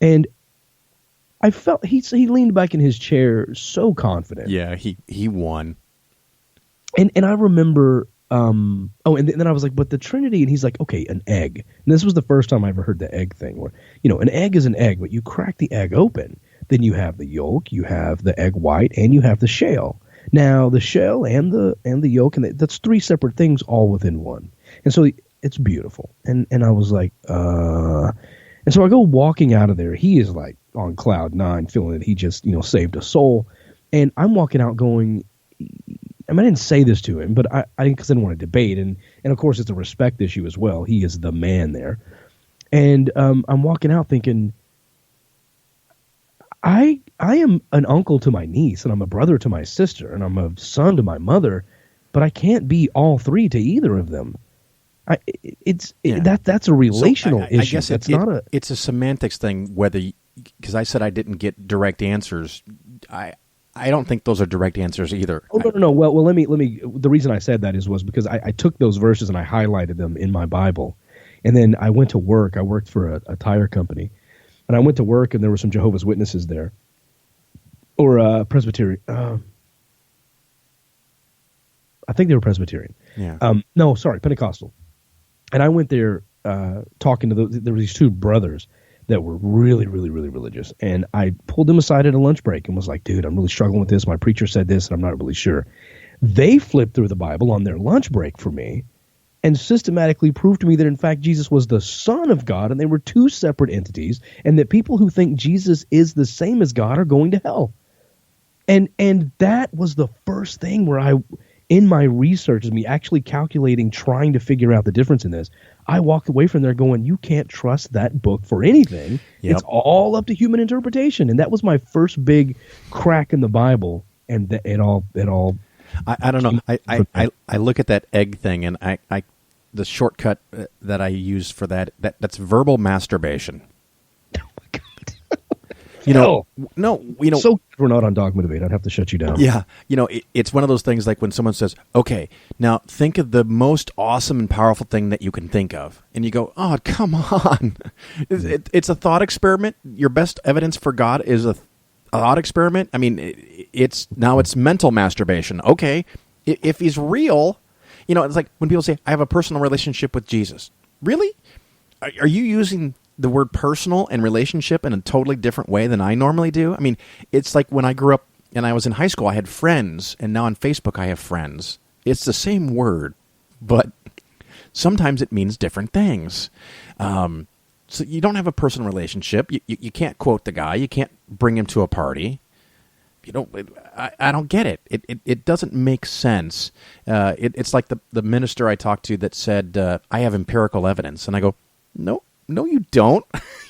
And I felt he leaned back in his chair so confident. Yeah, he won. And I remember, and then I was like, but the Trinity, and he's like, okay, an egg. And this was the first time I ever heard the egg thing, where, an egg is an egg, but you crack the egg open, then you have the yolk, you have the egg white, and you have the shell. Now, the shell and the yolk, and that's three separate things all within one. And so it's beautiful. And I was like, and so I go walking out of there. He is like on cloud nine, feeling that he just, saved a soul. And I'm walking out going, I didn't say this to him, but I because I didn't want to debate. And of course, it's a respect issue as well. He is the man there. And I'm walking out thinking, I am an uncle to my niece, and I'm a brother to my sister, and I'm a son to my mother, but I can't be all three to either of them. That's a relational issue. I guess it's a semantics thing. Because I said I didn't get direct answers. I don't think those are direct answers either. Oh no. Well, let me. The reason I said that was because I took those verses and I highlighted them in my Bible, and then I went to work. I worked for a tire company, and I went to work, and there were some Jehovah's Witnesses there, or Presbyterian. I think they were Presbyterian. Yeah. No, sorry, Pentecostal. And I went there talking to there were these two brothers that were really, really, really religious. And I pulled them aside at a lunch break and was like, dude, I'm really struggling with this. My preacher said this, and I'm not really sure. They flipped through the Bible on their lunch break for me and systematically proved to me that, in fact, Jesus was the Son of God, and they were two separate entities, and that people who think Jesus is the same as God are going to hell. And that was the first thing where in my research, as me actually calculating, trying to figure out the difference in this, I walked away from there going, you can't trust that book for anything. Yep. It's all up to human interpretation. And that was my first big crack in the Bible. And it all. I don't know. I look at that egg thing, and the shortcut that I use for that's verbal masturbation. No. So we're not on Dogma Debate. I'd have to shut you down. Yeah. It's one of those things like when someone says, okay, now think of the most awesome and powerful thing that you can think of. And you go, oh, come on. It's a thought experiment. Your best evidence for God is a thought experiment. It's mental masturbation. Okay. If he's real, it's like when people say, I have a personal relationship with Jesus. Really? Are you using the word personal and relationship in a totally different way than I normally do? It's like when I grew up and I was in high school, I had friends, and now on Facebook I have friends. It's the same word, but sometimes it means different things. So you don't have a personal relationship. You can't quote the guy. You can't bring him to a party. I don't get it. It doesn't make sense. It's like the minister I talked to that said, I have empirical evidence. And I go, No, you don't.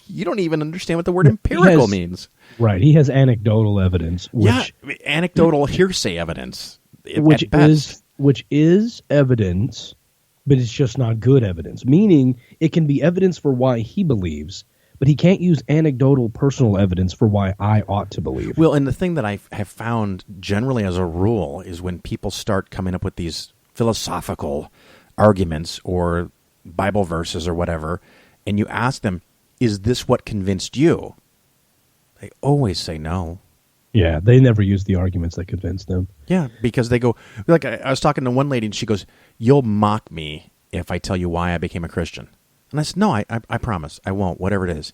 You don't even understand what the word empirical means. Right. He has anecdotal evidence. Anecdotal hearsay evidence. Which is evidence, but it's just not good evidence. Meaning it can be evidence for why he believes, but he can't use anecdotal personal evidence for why I ought to believe. Well, and the thing that I have found generally as a rule is when people start coming up with these philosophical arguments or Bible verses or whatever, and you ask them, is this what convinced you? They always say no. Yeah, they never use the arguments that convinced them. Yeah, because they go, like I was talking to one lady, and she goes, you'll mock me if I tell you why I became a Christian. And I said, no, I promise, I won't, whatever it is.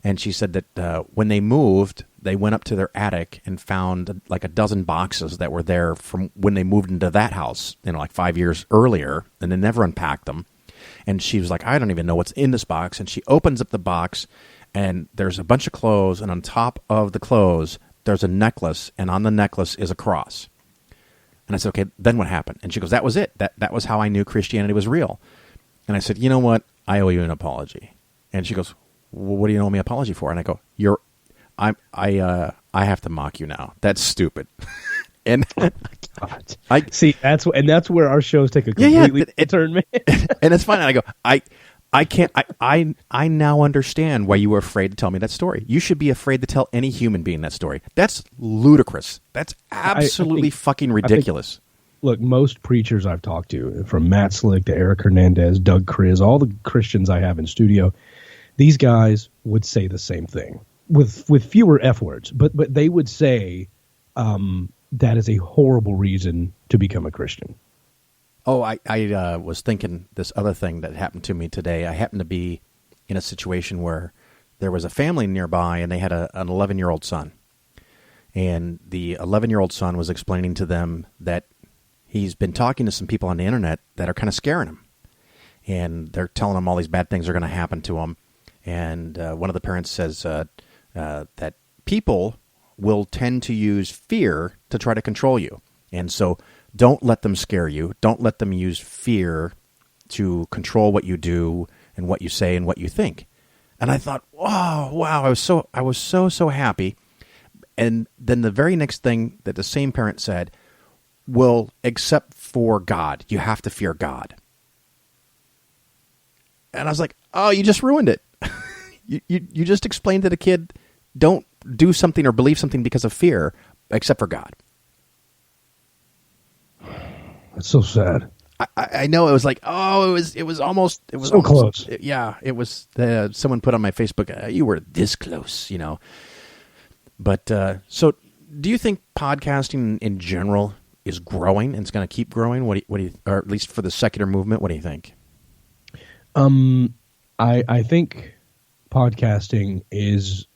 And she said that when they moved, they went up to their attic and found like a dozen boxes that were there from when they moved into that house, like 5 years earlier, and they never unpacked them. And she was like, I don't even know what's in this box. And she opens up the box, and there's a bunch of clothes, and on top of the clothes, there's a necklace, and on the necklace is a cross. And I said, okay, then what happened? And she goes, that was it. That was how I knew Christianity was real. And I said, you know what? I owe you an apology. And she goes, well, what do you owe me an apology for? And I go, I have to mock you now. That's stupid. And God. I see that's where our shows take a completely turn, man. And it's fine. And I go, I can't. I now understand why you were afraid to tell me that story. You should be afraid to tell any human being that story. That's ludicrous. That's absolutely fucking ridiculous. Look, most preachers I've talked to, from Matt Slick to Eric Hernandez, Doug Kriz, all the Christians I have in studio, these guys would say the same thing with fewer F words, but they would say that is a horrible reason to become a Christian. Oh, I was thinking this other thing that happened to me today. I happened to be in a situation where there was a family nearby, and they had an 11-year-old son. And the 11-year-old son was explaining to them that he's been talking to some people on the internet that are kind of scaring him. And they're telling him all these bad things are going to happen to him. And one of the parents says that people will tend to use fear to try to control you. And so don't let them scare you. Don't let them use fear to control what you do and what you say and what you think. And I thought, oh, wow, I was so happy. And then the very next thing that the same parent said, well, except for God, you have to fear God. And I was like, oh, you just ruined it. you just explained to the kid, don't do something or believe something because of fear, except for God. That's so sad. I know. It was like, oh, it was almost so close. Yeah, it was. Someone put on my Facebook, you were this close, you know. But so, do you think podcasting in general is growing and it's going to keep growing? What do you, or at least for the secular movement, what do you think? I think podcasting is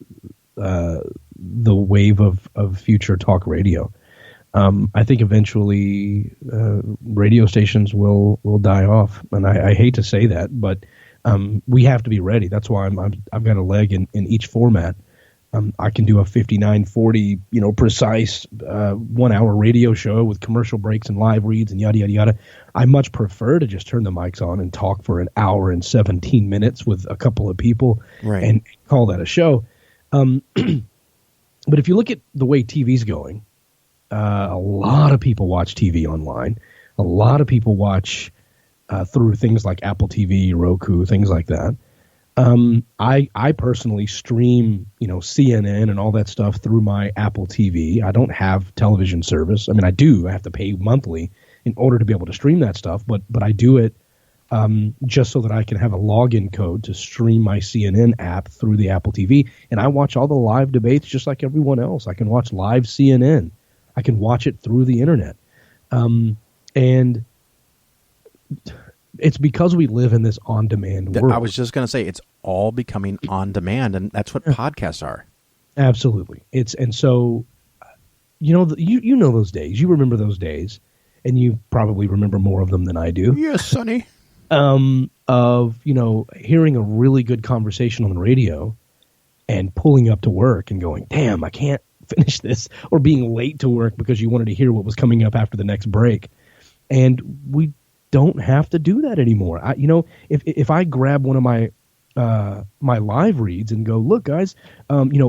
the wave of future talk radio. I think eventually radio stations will die off, and I hate to say that, but we have to be ready. That's why I've got a leg in each format. I can do a 59-40, precise 1 hour radio show with commercial breaks and live reads and yada yada yada. I much prefer to just turn the mics on and talk for an hour and 17 minutes with a couple of people, right, and call that a show. But if you look at the way TV's going, a lot of people watch TV online. A lot of people watch through things like Apple TV, Roku, things like that. I personally stream, CNN and all that stuff through my Apple TV. I don't have television service. I mean, I do. I have to pay monthly in order to be able to stream that stuff. But I do it just so that I can have a login code to stream my CNN app through the Apple TV. And I watch all the live debates just like everyone else. I can watch live CNN. I can watch it through the internet. And it's because we live in this on-demand world. I was just going to say, it's all becoming on-demand, and that's what podcasts are. Absolutely. And so, you know those days. You remember those days, and you probably remember more of them than I do. Yes, Sonny. Of, hearing a really good conversation on the radio and pulling up to work and going, damn, I can't finish this, or being late to work because you wanted to hear what was coming up after the next break. And we don't have to do that anymore. If I grab one of my my live reads and go, look, guys,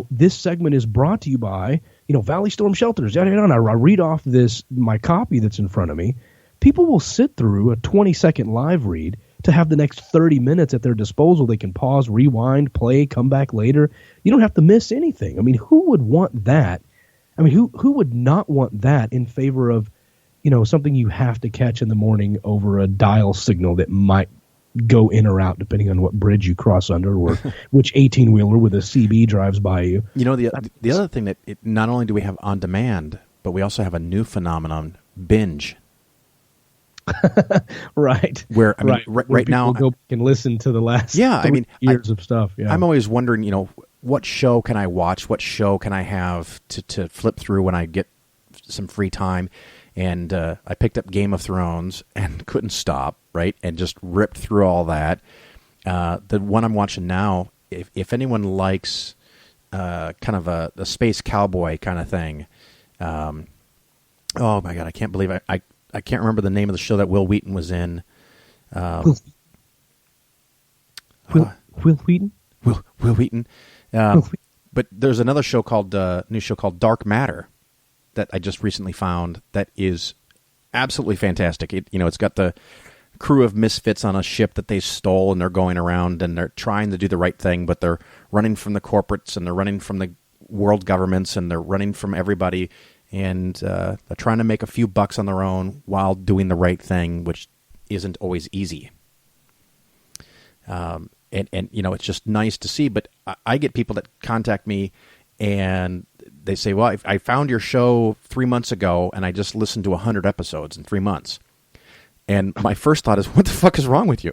this segment is brought to you by, Valley Storm Shelters. And I read off my copy that's in front of me. People will sit through a 20-second live read to have the next 30 minutes at their disposal. They can pause, rewind, play, come back later. You don't have to miss anything. I mean, who would want that? I mean, who would not want that in favor of, something you have to catch in the morning over a dial signal that might go in or out depending on what bridge you cross under or which 18-wheeler with a CB drives by you. The other thing that not only do we have on demand, but we also have a new phenomenon, binge. Right. Where right now, go back and listen to the last years of stuff. Yeah. I'm always wondering, what show can I watch? What show can I have to flip through when I get some free time? And I picked up Game of Thrones and couldn't stop, right? And just ripped through all that. The one I'm watching now, if anyone likes kind of a space cowboy kind of thing, oh my God, I can't believe I can't remember the name of the show that Will Wheaton was in. Will Wheaton? Will Wheaton. But there's another show new show called Dark Matter. that I just recently found that is absolutely fantastic. It's got the crew of misfits on a ship that they stole, and they're going around and they're trying to do the right thing, but they're running from the corporates and they're running from the world governments and they're running from everybody, and they're trying to make a few bucks on their own while doing the right thing, which isn't always easy. And it's just nice to see. But I get people that contact me and they say, well, I found your show 3 months ago and I just listened to 100 episodes in 3 months. And my first thought is, what the fuck is wrong with you?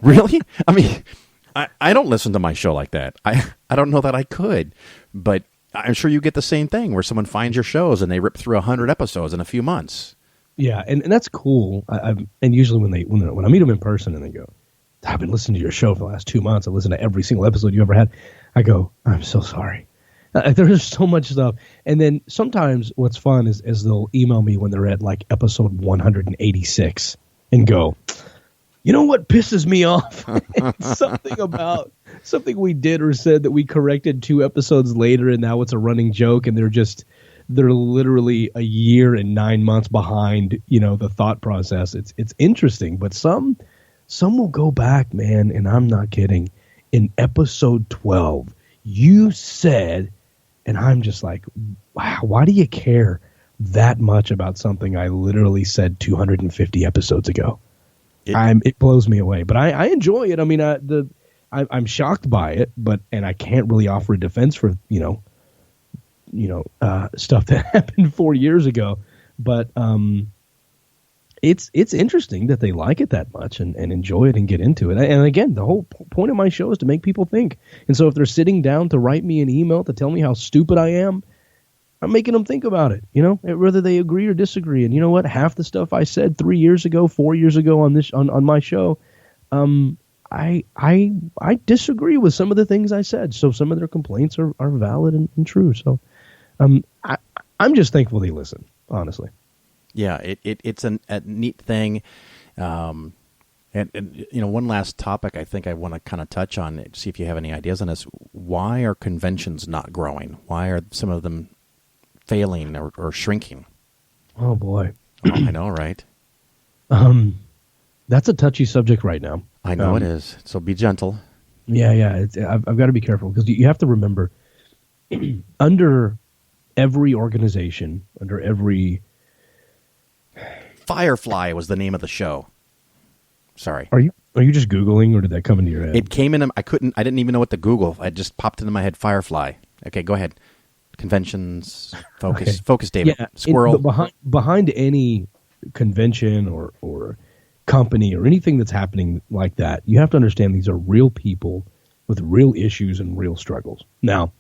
Really? I mean, I don't listen to my show like that. I don't know that I could, but I'm sure you get the same thing where someone finds your shows and they rip through 100 episodes in a few months. Yeah, and that's cool. And usually when I meet them in person and they go, I've been listening to your show for the last 2 months. I listened to every single episode you ever had. I go, I'm so sorry. There's so much stuff. And then sometimes what's fun is they'll email me when they're at like episode 186 and go, you know what pisses me off? Something about something we did or said that we corrected 2 episodes later, and now it's a running joke, and they're literally a year and 9 months behind, the thought process. It's interesting, but some will go back, man, and I'm not kidding. In episode 12, you said, and I'm just like, wow, why do you care that much about something I literally said 250 episodes ago? It blows me away, but I enjoy it. I mean, I'm shocked by it, and I can't really offer a defense for stuff that happened 4 years ago. But it's interesting that they like it that much and enjoy it and get into it. And again, the whole point of my show is to make people think. And so if they're sitting down to write me an email to tell me how stupid I am, I'm making them think about it, whether they agree or disagree. And you know what? Half the stuff I said 3 years ago, 4 years ago on my show, I disagree with some of the things I said. So some of their complaints are valid and true. So I'm just thankful they listen, honestly. Yeah, it's a neat thing. And one last topic I think I want to kind of touch on, see if you have any ideas on this. Why are conventions not growing? Why are some of them failing or shrinking? Oh, boy. Oh, I know, right? That's a touchy subject right now. I know it is. So be gentle. Yeah. I've got to be careful because you have to remember under every organization, under every... Firefly was the name of the show. Sorry. Are you just Googling, or did that come into your head? It came in. I didn't even know what to Google. It just popped into my head. Firefly. Okay, go ahead. Conventions. Focus. Okay. Focus, David. Yeah, Squirrel. Behind any convention or company or anything that's happening like that, you have to understand these are real people with real issues and real struggles. Now,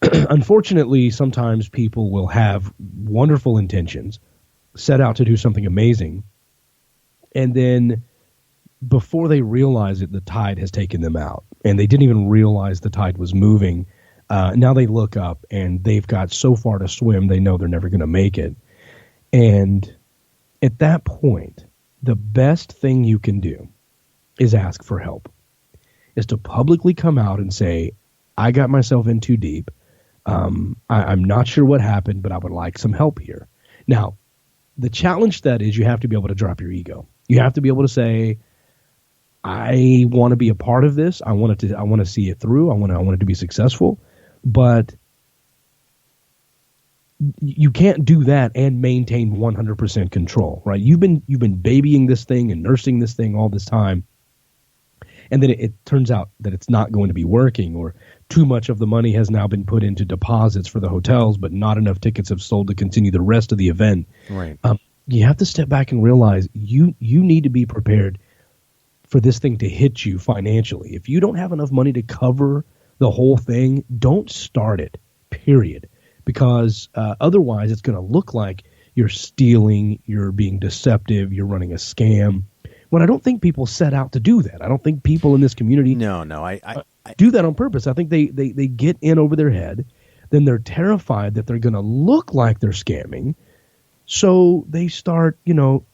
unfortunately, sometimes people will have wonderful intentions, set out to do something amazing, and then before they realize it, the tide has taken them out, and they didn't even realize the tide was moving. Now they look up, and they've got so far to swim, they know they're never going to make it. And at that point, the best thing you can do is ask for help, is to publicly come out and say, I got myself in too deep. I'm not sure what happened, but I would like some help here. Now, the challenge that is, you have to be able to drop your ego. You have to be able to say, I want to be a part of this. I want to see it through. I want it to be successful, but you can't do that and maintain 100% control, right? You've been babying this thing and nursing this thing all this time. And then it turns out that it's not going to be working, or too much of the money has now been put into deposits for the hotels, but not enough tickets have sold to continue the rest of the event. Right. You have to step back and realize you need to be prepared for this thing to hit you financially. If you don't have enough money to cover the whole thing, don't start it, period. Because otherwise it's going to look like you're stealing, you're being deceptive, you're running a scam. When I don't think people set out to do that. I don't think people in this community I do that on purpose. I think they get in over their head. Then they're terrified that they're going to look like they're scamming. So they start,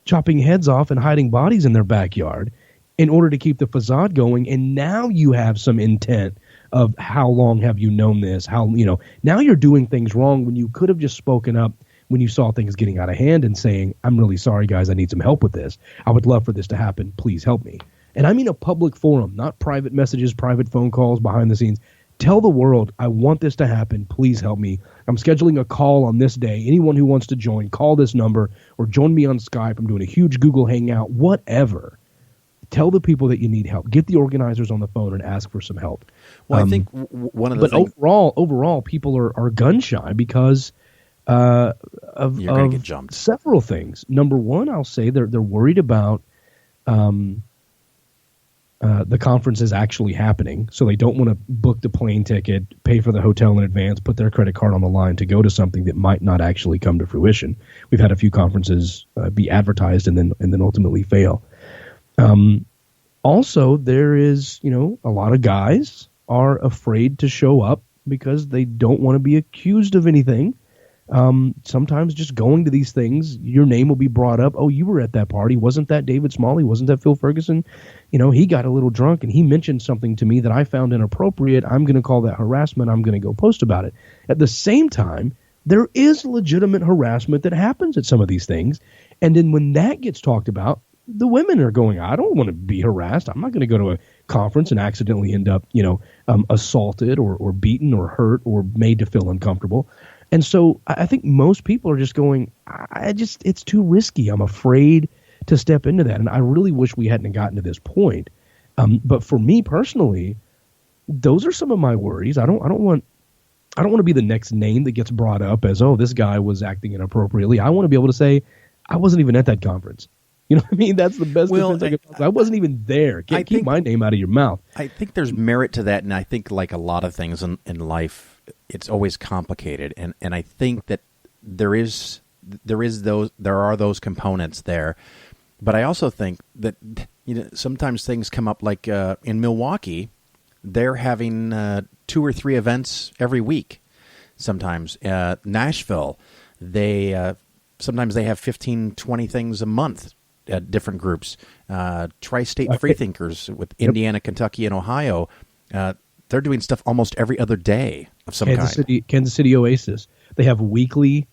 chopping heads off and hiding bodies in their backyard in order to keep the facade going. And now you have some intent of how long have you known this? Now you're doing things wrong when you could have just spoken up when you saw things getting out of hand and saying, I'm really sorry, guys, I need some help with this. I would love for this to happen. Please help me. And I mean a public forum, not private messages, private phone calls behind the scenes. Tell the world, I want this to happen. Please help me. I'm scheduling a call on this day. Anyone who wants to join, call this number or join me on Skype. I'm doing a huge Google Hangout, whatever. Tell the people that you need help. Get the organizers on the phone and ask for some help. Well, I think one of the things... overall, people are gun shy because you're going to get jumped. Several things. Number one, I'll say they're worried about the conference is actually happening, so they don't want to book the plane ticket, pay for the hotel in advance, put their credit card on the line to go to something that might not actually come to fruition. We've had a few conferences be advertised and then ultimately fail. Also, there is, a lot of guys are afraid to show up because they don't want to be accused of anything. Sometimes just going to these things, your name will be brought up. Oh, you were at that party. Wasn't that David Smalley? Wasn't that Phil Ferguson? He got a little drunk and he mentioned something to me that I found inappropriate. I'm going to call that harassment. I'm going to go post about it. At the same time, there is legitimate harassment that happens at some of these things. And then when that gets talked about, the women are going, I don't want to be harassed. I'm not going to go to a conference and accidentally end up, assaulted or beaten or hurt or made to feel uncomfortable. And so I think most people are just going, it's too risky. I'm afraid to step into that. And I really wish we hadn't gotten to this point. But for me personally, those are some of my worries. I don't want to be the next name that gets brought up as, oh, this guy was acting inappropriately. I want to be able to say, I wasn't even at that conference. You know what I mean? That's the best defense I could. I wasn't even there. Keep my name out of your mouth. I think there's merit to that, and I think like a lot of things in life, it's always complicated, and I think that there are those components there, but I also think that sometimes things come up like in Milwaukee, they're having 2 or 3 events every week. Sometimes Nashville, sometimes they have 15, 20 things a month. Different groups, Tri-State Freethinkers with Indiana, Kentucky, and Ohio. They're doing stuff almost every other day of some kind. Kansas City Oasis. They have weekly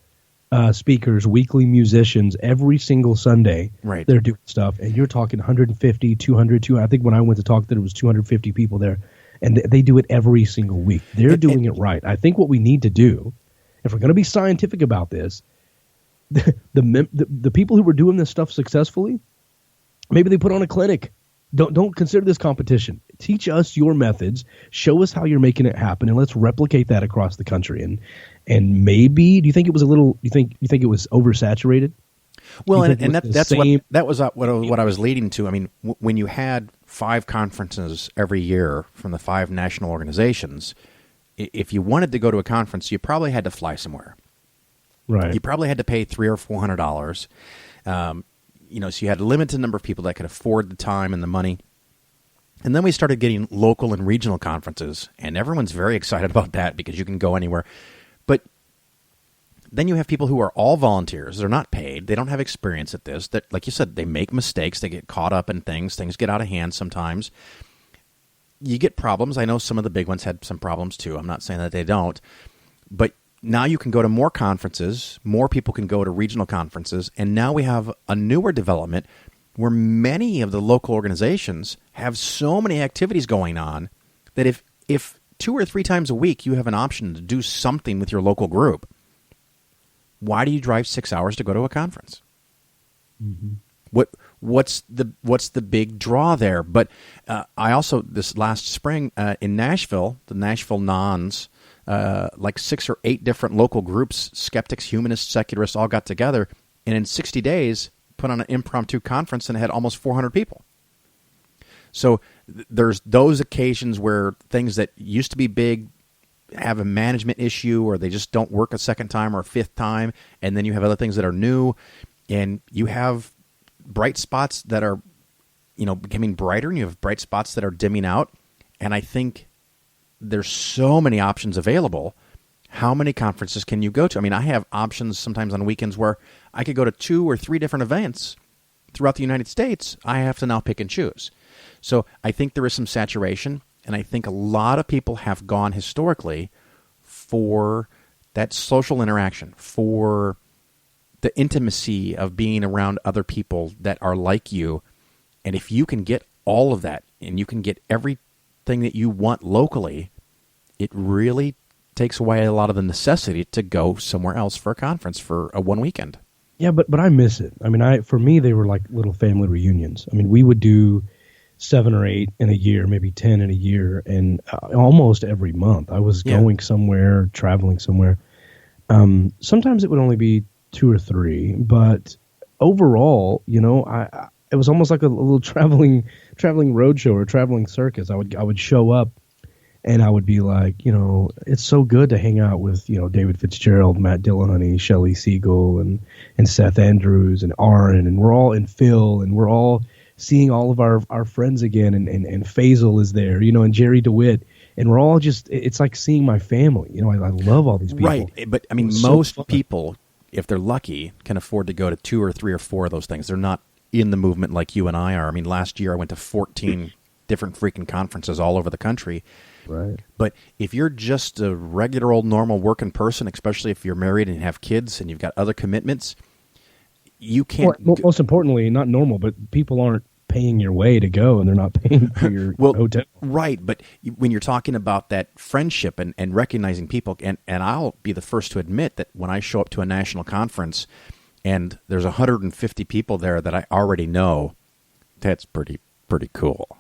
speakers, weekly musicians every single Sunday. Right. They're doing stuff, and you're talking 150, 200, 200. I think when I went to talk, there was 250 people there, and they do it every single week. They're doing it right. I think what we need to do, if we're going to be scientific about this, the people who were doing this stuff successfully, maybe they put on a clinic. Don't consider this competition. Teach us your methods. Show us how you're making it happen, and let's replicate that across the country. And maybe, do you think it was a little? You think it was oversaturated? Well, and that's what I was leading to. I mean, when you had 5 conferences every year from the 5 national organizations, if you wanted to go to a conference, you probably had to fly somewhere. Right. You probably had to pay $300 or $400. So you had a limited number of people that could afford the time and the money. And then we started getting local and regional conferences, and everyone's very excited about that because you can go anywhere. But then you have people who are all volunteers. They're not paid. They don't have experience at this. That, like you said, they make mistakes. They get caught up in things. Things get out of hand sometimes. You get problems. I know some of the big ones had some problems too. I'm not saying that they don't. But now you can go to more conferences, more people can go to regional conferences, and now we have a newer development where many of the local organizations have so many activities going on that if 2 or 3 times a week you have an option to do something with your local group, why do you drive 6 hours to go to a conference? Mm-hmm. What's the big draw there? But I also, this last spring in Nashville, the Nashville Nons, like 6 or 8 different local groups, skeptics, humanists, secularists, all got together, and in 60 days put on an impromptu conference and had almost 400 people. So there's those occasions where things that used to be big have a management issue, or they just don't work a second time or a fifth time, and then you have other things that are new, and you have bright spots that are, becoming brighter, and you have bright spots that are dimming out. And I think there's so many options available. How many conferences can you go to? I mean, I have options sometimes on weekends where I could go to 2 or 3 different events throughout the United States. I have to now pick and choose. So I think there is some saturation. And I think a lot of people have gone historically for that social interaction, for the intimacy of being around other people that are like you. And if you can get all of that and you can get everything that you want locally, it really takes away a lot of the necessity to go somewhere else for a conference for a one weekend. Yeah, but I miss it. I mean, for me, they were like little family reunions. I mean, we would do 7 or 8 in a year, maybe 10 in a year, and almost every month I was going somewhere, traveling somewhere. Sometimes it would only be 2 or 3, but overall, it was almost like a little traveling roadshow or traveling circus. I would show up, and I would be like, it's so good to hang out with, David Fitzgerald, Matt Dillahunty, Shelley Siegel, and Seth Andrews, and Aaron, and we're all in Phil, and we're all seeing all of our friends again, and Faisal is there, and Jerry DeWitt, and we're all just, it's like seeing my family. I love all these people. Right, but I mean, most people, if they're lucky, can afford to go to 2 or 3 or 4 of those things. They're not in the movement like you and I are. I mean, last year I went to 14 different freaking conferences all over the country. Right. But if you're just a regular old normal working person, especially if you're married and have kids and you've got other commitments, you can't. Well, most importantly, not normal, but people aren't paying your way to go, and they're not paying for your hotel. Right, but when you're talking about that friendship and recognizing people, and I'll be the first to admit that when I show up to a national conference and there's 150 people there that I already know, that's pretty cool.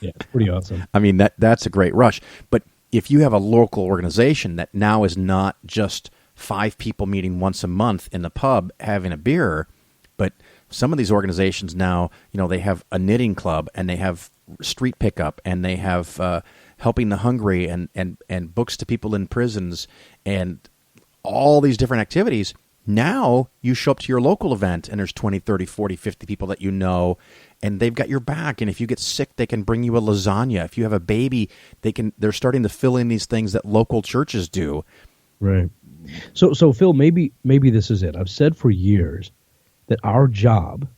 Yeah, it's pretty awesome. I mean, that's a great rush. But if you have a local organization that now is not just 5 people meeting once a month in the pub having a beer, but some of these organizations now, they have a knitting club, and they have street pickup, and they have helping the hungry, and books to people in prisons, and all these different activities. Now you show up to your local event, and there's 20, 30, 40, 50 people that you know, and they've got your back. And if you get sick, they can bring you a lasagna. If you have a baby, they're starting to fill in these things that local churches do. Right. So Phil, maybe this is it. I've said for years that our job,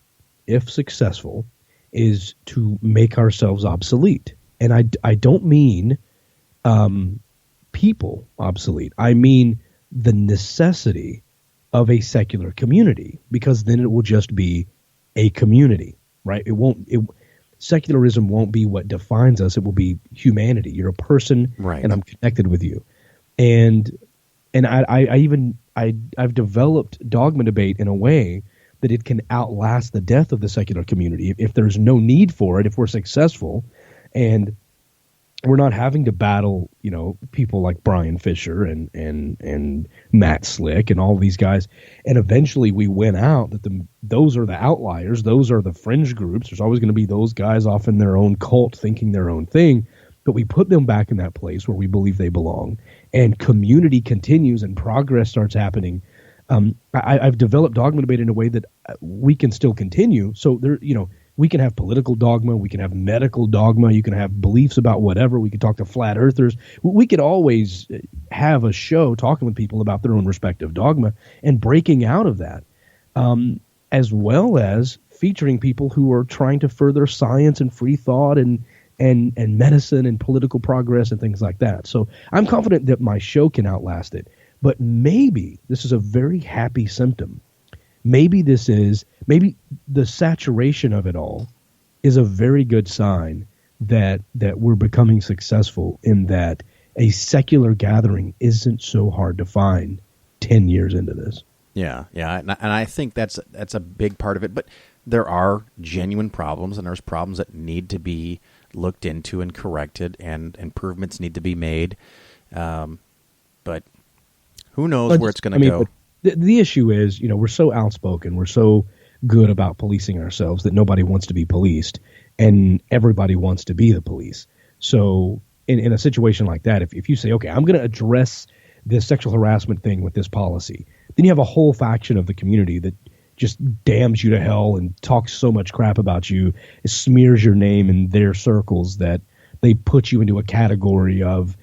if successful, is to make ourselves obsolete. And I don't mean people obsolete. I mean the necessity of a secular community, because then it will just be a community, right? Secularism won't be what defines us. It will be humanity. You're a person, right, and I'm connected with you. And I've developed Dogma Debate in a way that it can outlast the death of the secular community if there's no need for it, if we're successful, and we're not having to battle, people like Brian Fisher and Matt Slick and all these guys. And eventually we win out that those are the outliers. Those are the fringe groups. There's always going to be those guys off in their own cult thinking their own thing. But we put them back in that place where we believe they belong, and community continues and progress starts happening. I've developed Dogma Debate in a way that we can still continue. So there, we can have political dogma, we can have medical dogma, you can have beliefs about whatever. We can talk to flat earthers. We could always have a show talking with people about their own respective dogma and breaking out of that, as well as featuring people who are trying to further science and free thought and medicine and political progress and things like that. So I'm confident that my show can outlast it. But maybe this is a very happy symptom. Maybe the saturation of it all is a very good sign that we're becoming successful, in that a secular gathering isn't so hard to find 10 years into this. Yeah, and I think that's a big part of it. But there are genuine problems, and there's problems that need to be looked into and corrected, and improvements need to be made. But who knows where it's going to go? The issue is, we're so outspoken, we're so good about policing ourselves that nobody wants to be policed, and everybody wants to be the police. So in a situation like that, if you say, okay, I'm going to address this sexual harassment thing with this policy, then you have a whole faction of the community that just damns you to hell and talks so much crap about you, it smears your name in their circles that they put you into a category of,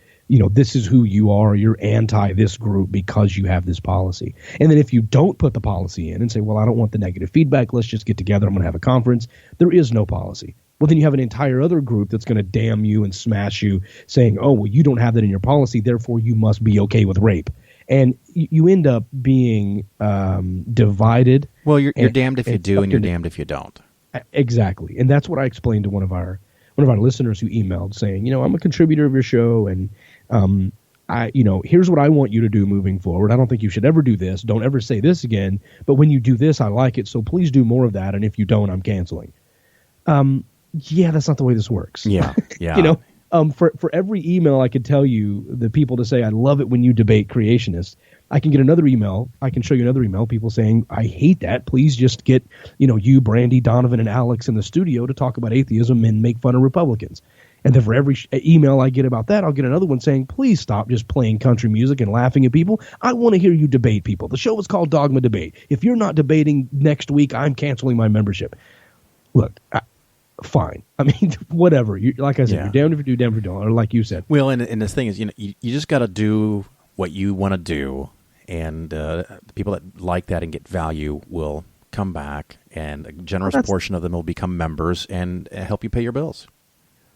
this is who you are. You're anti this group because you have this policy. And then if you don't put the policy in and say, well, I don't want the negative feedback, let's just get together, I'm going to have a conference, there is no policy. Well, then you have an entire other group that's going to damn you and smash you, saying, oh, well, you don't have that in your policy, therefore you must be okay with rape. And you end up being divided. Well, you're damned if you do, and you're damned if you don't. Exactly. And that's what I explained to one of our listeners who emailed saying, I'm a contributor of your show, and here's what I want you to do moving forward. I don't think you should ever do this. Don't ever say this again. But when you do this, I like it. So please do more of that. And if you don't, I'm canceling. Yeah, that's not the way this works. Yeah. Yeah. For every email I could tell you the people to say, I love it when you debate creationists, I can get another email. I can show you another email, people saying, I hate that. Please just get, you, Brandy, Donovan, and Alex in the studio to talk about atheism and make fun of Republicans. And then for every email I get about that, I'll get another one saying, please stop just playing country music and laughing at people. I want to hear you debate people. The show is called Dogma Debate. If you're not debating next week, I'm canceling my membership. Look, fine. I mean, whatever. Like I said, You're damned if you do, damned if you don't. Or like you said. Well, and the thing is, you just got to do what you want to do. And the people that like that and get value will come back. And a generous portion of them will become members and help you pay your bills.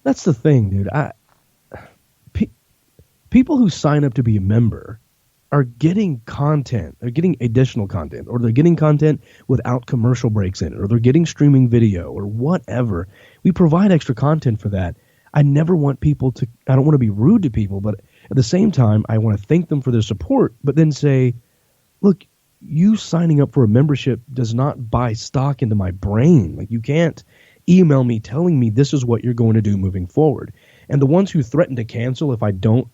That's the thing, dude. People who sign up to be a member are getting content. They're getting additional content, or they're getting content without commercial breaks in it, or they're getting streaming video, or whatever. We provide extra content for that. I never want people to, I don't want to be rude to people, but at the same time, I want to thank them for their support, but then say, look, you signing up for a membership does not buy stock into my brain. Like, you can't email me telling me this is what you're going to do moving forward. And the ones who threaten to cancel if I don't,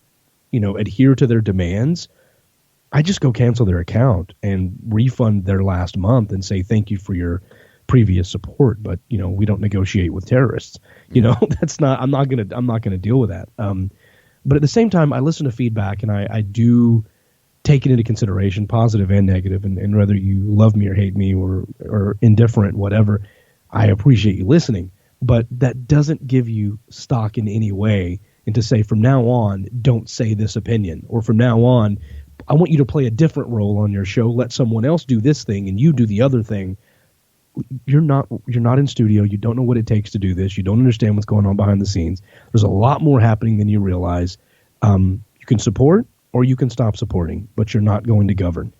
adhere to their demands, I just go cancel their account and refund their last month and say thank you for your previous support. But we don't negotiate with terrorists. That's not. I'm not gonna deal with that. But at the same time, I listen to feedback and I do take it into consideration, positive and negative, and whether you love me or hate me or indifferent, whatever. I appreciate you listening, but that doesn't give you stock in any way. And to say from now on, don't say this opinion, or from now on, I want you to play a different role on your show. Let someone else do this thing and you do the other thing. You're not in studio. You don't know what it takes to do this. You don't understand what's going on behind the scenes. There's a lot more happening than you realize. You can support or you can stop supporting, but you're not going to govern.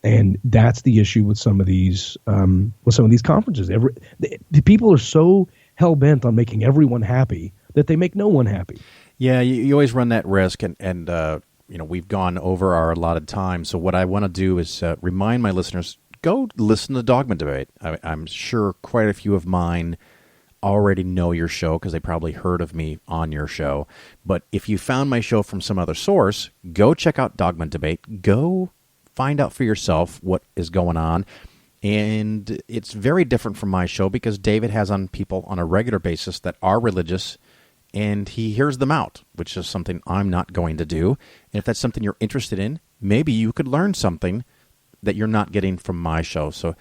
And that's the issue with some of these conferences. The people are so hell bent on making everyone happy that they make no one happy. Yeah, you always run that risk, and we've gone over our allotted time. So what I want to do is remind my listeners, go listen to Dogma Debate. I'm sure quite a few of mine already know your show because they probably heard of me on your show. But if you found my show from some other source, go check out Dogma Debate. Go find out for yourself what is going on. And it's very different from my show because David has on people on a regular basis that are religious, and he hears them out, which is something I'm not going to do. And if that's something you're interested in, maybe you could learn something that you're not getting from my show. So,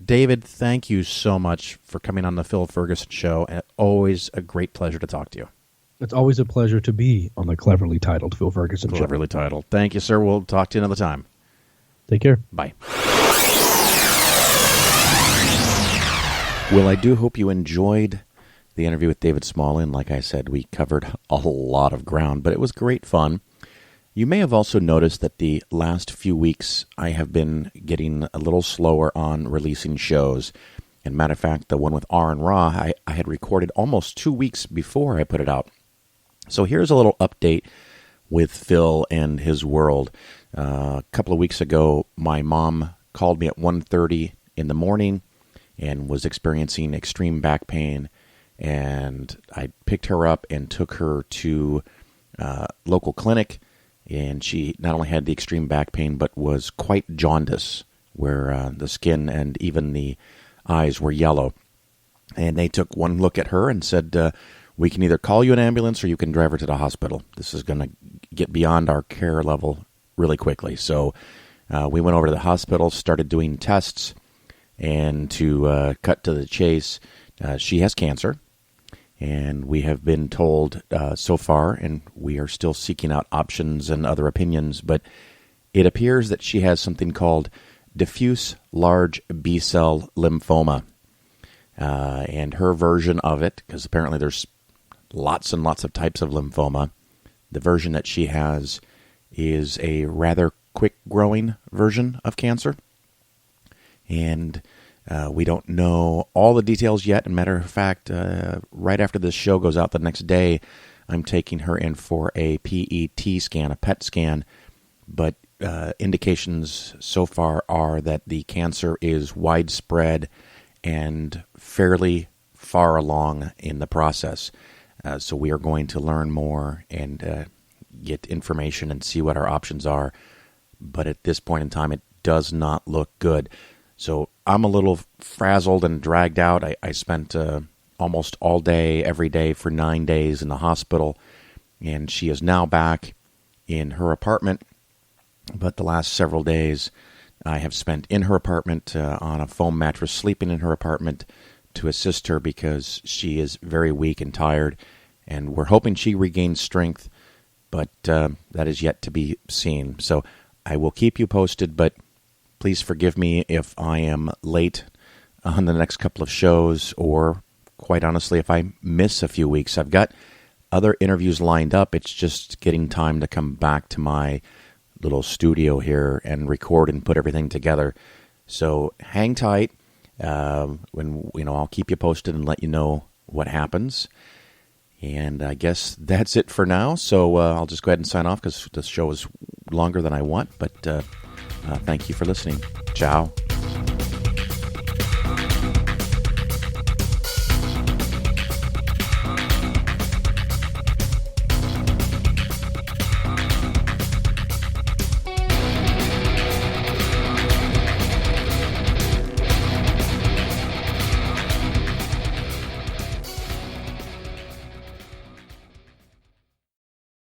David, thank you so much for coming on the Phil Ferguson Show. And always a great pleasure to talk to you. It's always a pleasure to be on the cleverly titled Phil Ferguson Show. Cleverly titled. Thank you, sir. We'll talk to you another time. Take care. Bye. Well, I do hope you enjoyed the interview with David Smalley. And like I said, we covered a lot of ground, but it was great fun. You may have also noticed that the last few weeks I have been getting a little slower on releasing shows. And matter of fact, the one with R and Raw, I had recorded almost 2 weeks before I put it out. So here's a little update with Phil and his world. A couple of weeks ago, my mom called me at 1:30 in the morning and was experiencing extreme back pain. And I picked her up and took her to a local clinic. And she not only had the extreme back pain, but was quite jaundice, where the skin and even the eyes were yellow. And they took one look at her and said, we can either call you an ambulance or you can drive her to the hospital. This is going to get beyond our care level really quickly. So we went over to the hospital, started doing tests, and to cut to the chase, she has cancer. And we have been told so far, and we are still seeking out options and other opinions, but it appears that she has something called diffuse large B-cell lymphoma. and her version of it, because apparently there's lots and lots of types of lymphoma. The version that she has is a rather quick-growing version of cancer, and we don't know all the details yet. As a matter of fact, right after this show goes out the next day, I'm taking her in for a PET scan, a PET scan, but indications so far are that the cancer is widespread and fairly far along in the process. So we are going to learn more and get information and see what our options are. But at this point in time, it does not look good. So I'm a little frazzled and dragged out. I spent almost all day, every day for 9 days in the hospital, and she is now back in her apartment. But the last several days I have spent in her apartment on a foam mattress, sleeping in her apartment to assist her because she is very weak and tired, and we're hoping she regains strength, but that is yet to be seen. So I will keep you posted, but please forgive me if I am late on the next couple of shows, or quite honestly, if I miss a few weeks. I've got other interviews lined up. It's just getting time to come back to my little studio here and record and put everything together. So hang tight. I'll keep you posted and let you know what happens. And I guess that's it for now. So I'll just go ahead and sign off because the show is longer than I want. But thank you for listening. Ciao.